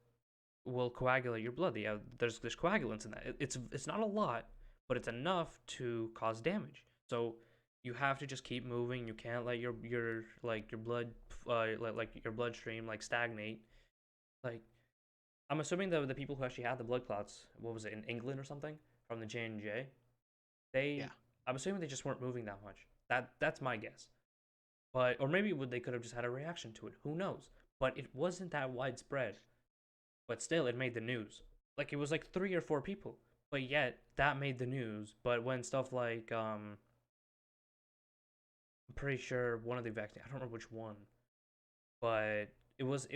will coagulate your blood. Yeah, there's coagulants in that. It's not a lot, but it's enough to cause damage. So you have to just keep moving. You can't let your like your blood like your bloodstream like stagnate. Like I'm assuming the people who actually had the blood clots, what was it in England or something from the J&J, Yeah, they I'm assuming they just weren't moving that much. That's my guess. But or maybe they could have just had a reaction to it. Who knows? But it wasn't that widespread. But still, it made the news. Like it was like 3 or 4 people, but yet that made the news. But when stuff like I'm pretty sure one of the vaccines, I don't remember which one, but it was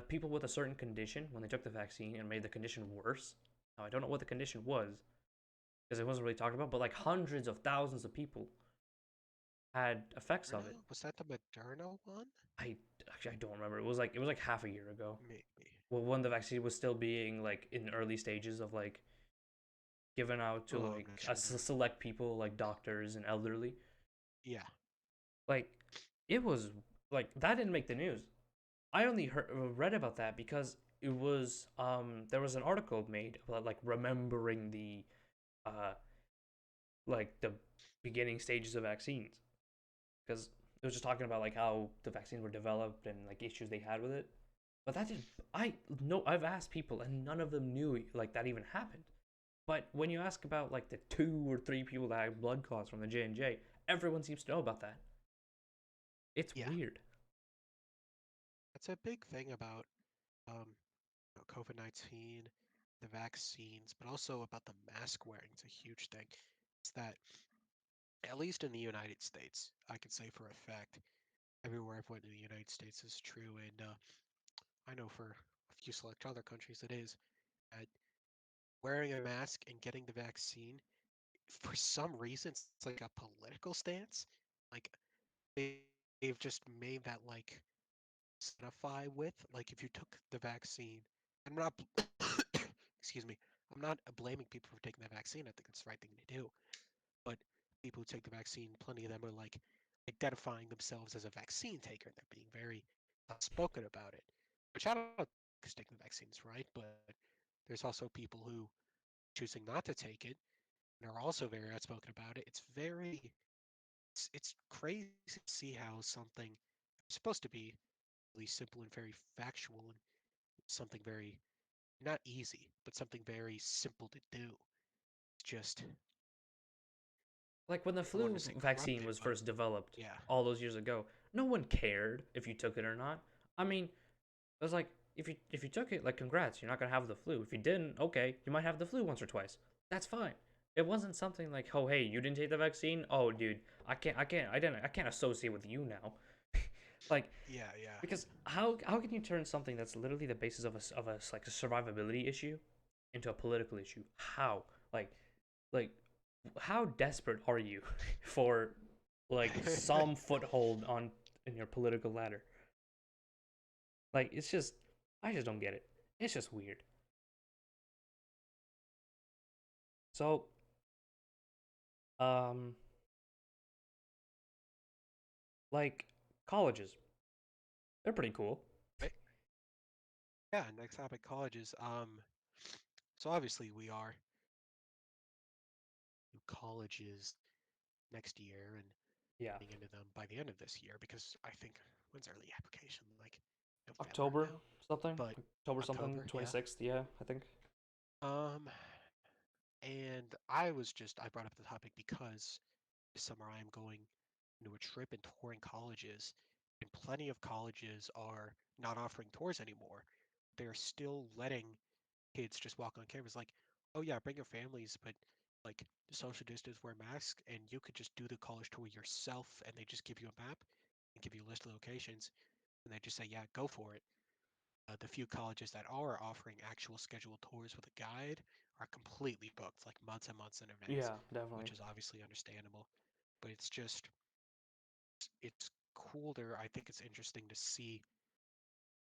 people with a certain condition when they took the vaccine and made the condition worse. Now I don't know what the condition was because it wasn't really talked about, but like hundreds of thousands of people had effects of it. Moderna, was that the Moderna one? I actually I don't remember. It was like half a year ago. Maybe. Well, when the vaccine was still being like in early stages of like given out to Oh, like I'm a sure there. select people like doctors and elderly. Yeah, Like it was like that didn't make the news. I only read about that because it was there was an article made about like remembering the uh like the beginning stages of vaccines, because it was just talking about like how the vaccines were developed and like issues they had with it. But that didn't. I know I've asked people and none of them knew like that even happened. But when you ask about like the 2 or 3 people that had blood clots from the J&J, everyone seems to know about that. It's yeah. weird. That's a big thing about um, COVID-19, the vaccines, but also about the mask wearing. It's a huge thing. It's that, at least in the United States, I can say for a fact, everywhere I've went in the United States is true, and I know for a few select other countries it is, that wearing a mask and getting the vaccine, for some reason, it's like a political stance. Like, they, they've just made that, like, identify with. Like, if you took the vaccine, I'm not, excuse me, I'm not blaming people for taking the vaccine. I think it's the right thing to do. But people who take the vaccine, plenty of them are like identifying themselves as a vaccine taker. They're being very outspoken about it, which I don't think is taking the vaccine is right. But there's also people who choosing not to take it and are also very outspoken about it. It's crazy to see how something supposed to be really simple and very factual and something very not easy, but something very simple to do. It's just Like when the I don't want flu to say vaccine corrupted, was but first developed yeah, all those years ago, no one cared if you took it or not. I mean, it was like if you took it, like congrats, you're not gonna have the flu. If you didn't, okay, you might have the flu once or twice. That's fine. It wasn't something like, oh hey, you didn't take the vaccine. Oh dude, I can't associate with you now. Like yeah. because how can you turn something that's literally the basis of a like a survivability issue into a political issue? How like how desperate are you for like some foothold on in your political ladder? Like it's just I just don't get it. It's just weird. So, um like colleges, they're pretty cool. Right? Yeah, next topic, colleges. So obviously we are new colleges next year and Yeah. getting into them by the end of this year because I think when's early application? Like November October now? something. But October something, October, yeah. 26th, yeah, I think. Um, and I brought up the topic because this summer I am going into a trip and touring colleges, and plenty of colleges are not offering tours anymore. They're still letting kids just walk on campus like, oh yeah, bring your families, but like social distance, wear masks, and you could just do the college tour yourself, and they just give you a map and give you a list of locations, and they just say, yeah, go for it. The few colleges that are offering actual scheduled tours with a guide are completely booked, like months and months in advance, Yeah, definitely. which is obviously understandable. But it's just, it's cooler. I think it's interesting to see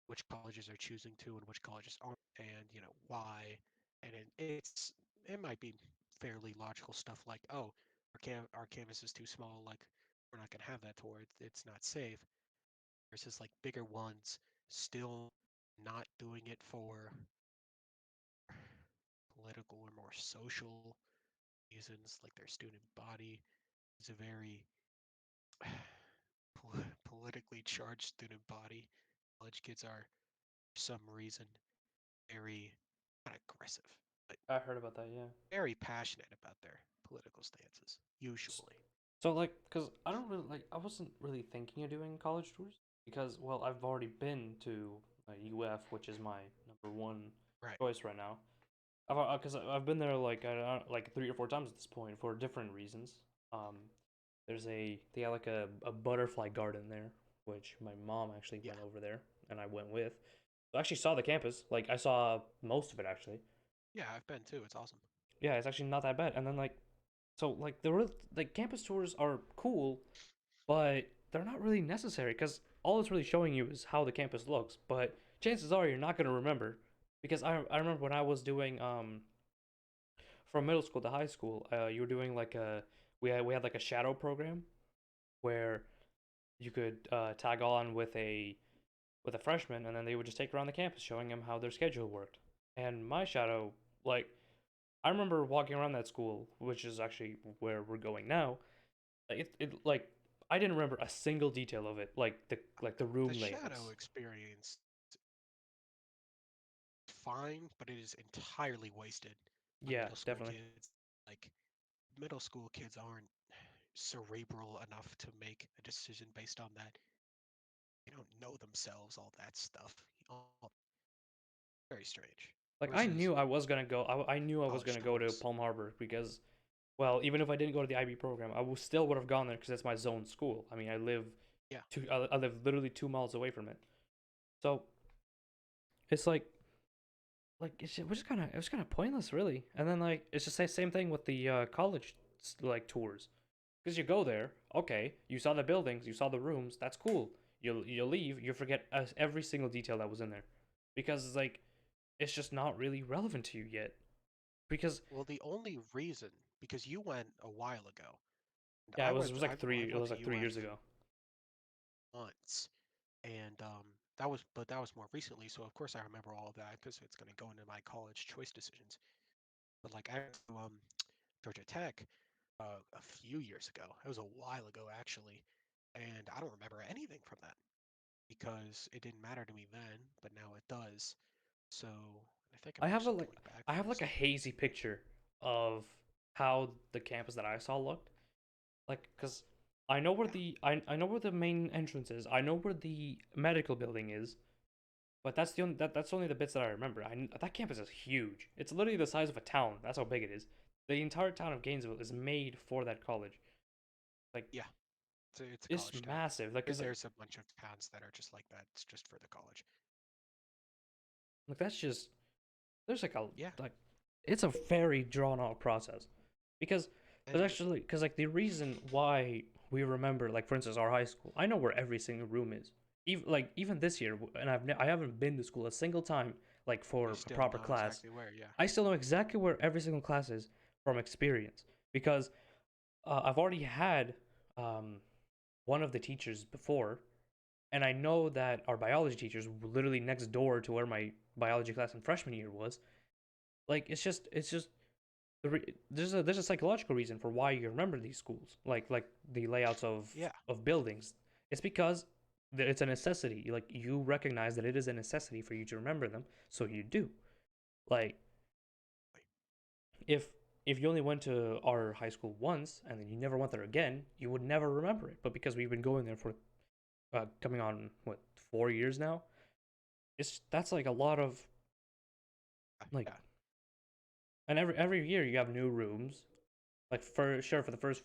which colleges are choosing to and which colleges aren't, and why. And it might be fairly logical stuff like, oh, our campus is too small, like we're not going to have that tour. It's not safe. Versus like bigger ones still not doing it for political or more social reasons, like their student body is a very politically charged student body. College kids are, for some reason, very not aggressive, but I heard about that, yeah. very passionate about their political stances, usually. So like, cause I don't really like, I wasn't really thinking of doing college tours because, well, I've already been to UF, which is my number one Right. choice right now. Cause I've been there like like 3 or 4 times at this point for different reasons. Um, they got like a butterfly garden there, which my mom actually Yeah. went over there and I went with. So I actually saw the campus. Like I saw most of it actually. Yeah, I've been too. It's awesome. Yeah, it's actually not that bad. And then like, so like like campus tours are cool, but they're not really necessary because all it's really showing you is how the campus looks. But chances are you're not gonna remember because I remember when I was doing from middle school to high school, you were doing like a we had like a shadow program where you could tag on with a freshman, and then they would just take around the campus showing them how their schedule worked. And my shadow, like, I remember walking around that school, which is actually where we're going now. It like I didn't remember a single detail of it, like the The room shadow layouts. experience is fine, but it is entirely wasted on Yeah, middle school definitely. kids. Like, middle school kids aren't cerebral enough to make a decision based on that. They don't know themselves, all that stuff. All very strange. Like I Versus knew I was gonna go. I knew I was college gonna go to students. Palm Harbor because, well, even if I didn't go to the IB program, still would have gone there because it's my zone school. I mean, Yeah. I live literally 2 miles away from it. So it's it was kind of pointless, really. And then like it's just the same thing with the college like tours, because you go there, okay, you saw the buildings, you saw the rooms, that's cool. You leave, you forget every single detail that was in there, because it's just not really relevant to you yet. Because Well, the only reason, because you went a while ago, and yeah, it was like I've three. It gone was to like 3 years UF ago. once, and that was more recently. So of course I remember all of that because it's going to go into my college choice decisions. But like I went to Georgia Tech a few years ago. It was a while ago actually, and I don't remember anything from that because it didn't matter to me then, but now it does. So I think I I'm have a actually like going back I for have a like a second. hazy picture of how the campus that I saw looked. Like, cause Yeah, I know where the main entrance is. I know where the medical building is. But that's only the bits that I remember. That campus is huge. It's literally the size of a town. That's how big it is. The entire town of Gainesville is made for that college. Like yeah, it's a it's college town. massive. There's a bunch of towns that are just like that. It's just for the college. like that's just there's Yeah, like it's a very drawn out process, because there's and actually because like the reason why we remember, like, for instance, our high school. I know where every single room is. Even this year, and I haven't been to school a single time like you for a still proper know class. exactly where. Yeah, I still know exactly where every single class is from experience, because I've already had um, one of the teachers before, and I know that our biology teachers were literally next door to where my biology class in freshman year was. Like it's just there's a psychological reason for why you remember these schools, like the layouts yeah. of buildings. It's because it's a necessity. Like you recognize that it is a necessity for you to remember them, so you do. Like if you only went to our high school once and then you never went there again, you would never remember it. But because we've been going there for coming on what 4 years now, it's that's like a lot of like, Yeah. and every year you have new rooms. Like for sure, for the first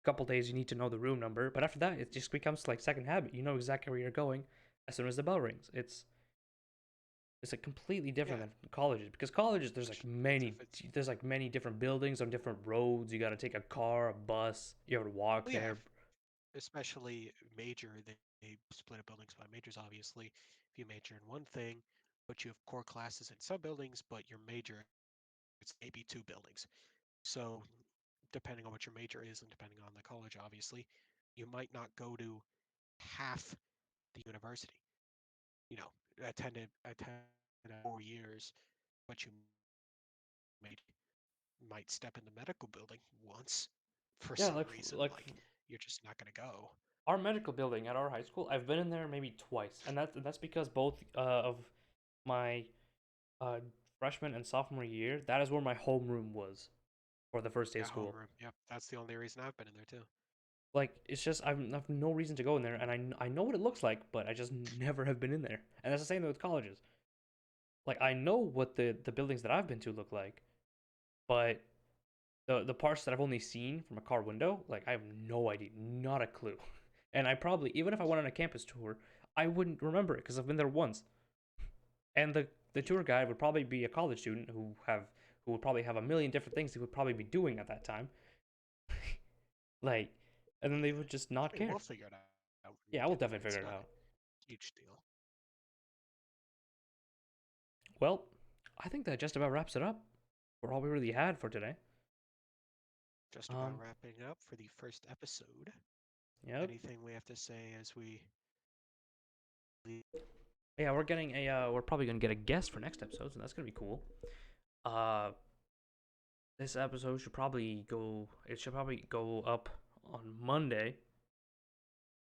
couple days you need to know the room number, but after that it just becomes like second habit. You know exactly where you're going as soon as the bell rings. It's like completely different Yeah, than colleges, because colleges especially if it's there's like many different buildings on different roads. You got to take a car, a bus. You have to walk well, yeah, there. especially major, they split up buildings by majors. Obviously, if you major in one thing, but you have core classes in some buildings, but your major it's maybe two buildings. So depending on what your major is and depending on the college, obviously, you might not go to half the university. You know, attended 4 years, but you made might step in the medical building once for Yeah, some reason. Like you're just not gonna go. our medical building at our high school. I've been in there maybe twice, and that's because both of my uh, freshman and sophomore year, that is where my homeroom was for the first day of Yeah, school. homeroom. Yep, that's the only reason I've been in there too. Like it's just I have no reason to go in there, and I know what it looks like, but I just never have been in there. And that's the same thing with colleges. Like I know what the buildings that I've been to look like, but the parts that I've only seen from a car window, like I have no idea, not a clue. And I probably, even if I went on a campus tour, I wouldn't remember it because I've been there once. And the Yeah, tour guide would probably be a college student who would probably have a million different things he would probably be doing at that time. Like, and then they yeah. would just not I mean, care. we'll figure it out when we Yeah, I will get there. definitely It's figure it not out. a huge deal. Well, I think that just about wraps it up. we're all we really had for today. Just about Um, wrapping up for the first episode. yep. Anything we have to say as we leave? Yeah, we're getting a we're probably gonna get a guest for next episode, so that's gonna be cool. Uh, this episode should probably go. It should probably go up on Monday,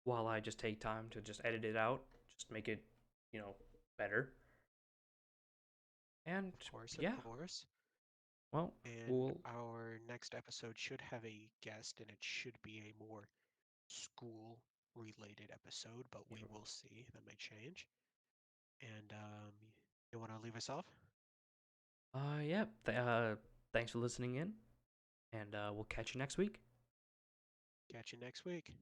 while I just take time to just edit it out, just make it, better. And Of yeah, course. well, And we'll our next episode should have a guest, and it should be a more school related episode, but we will see. That may change. And you want to leave us off? yeah. Thanks for listening in, and we'll catch you next week. Catch you next week.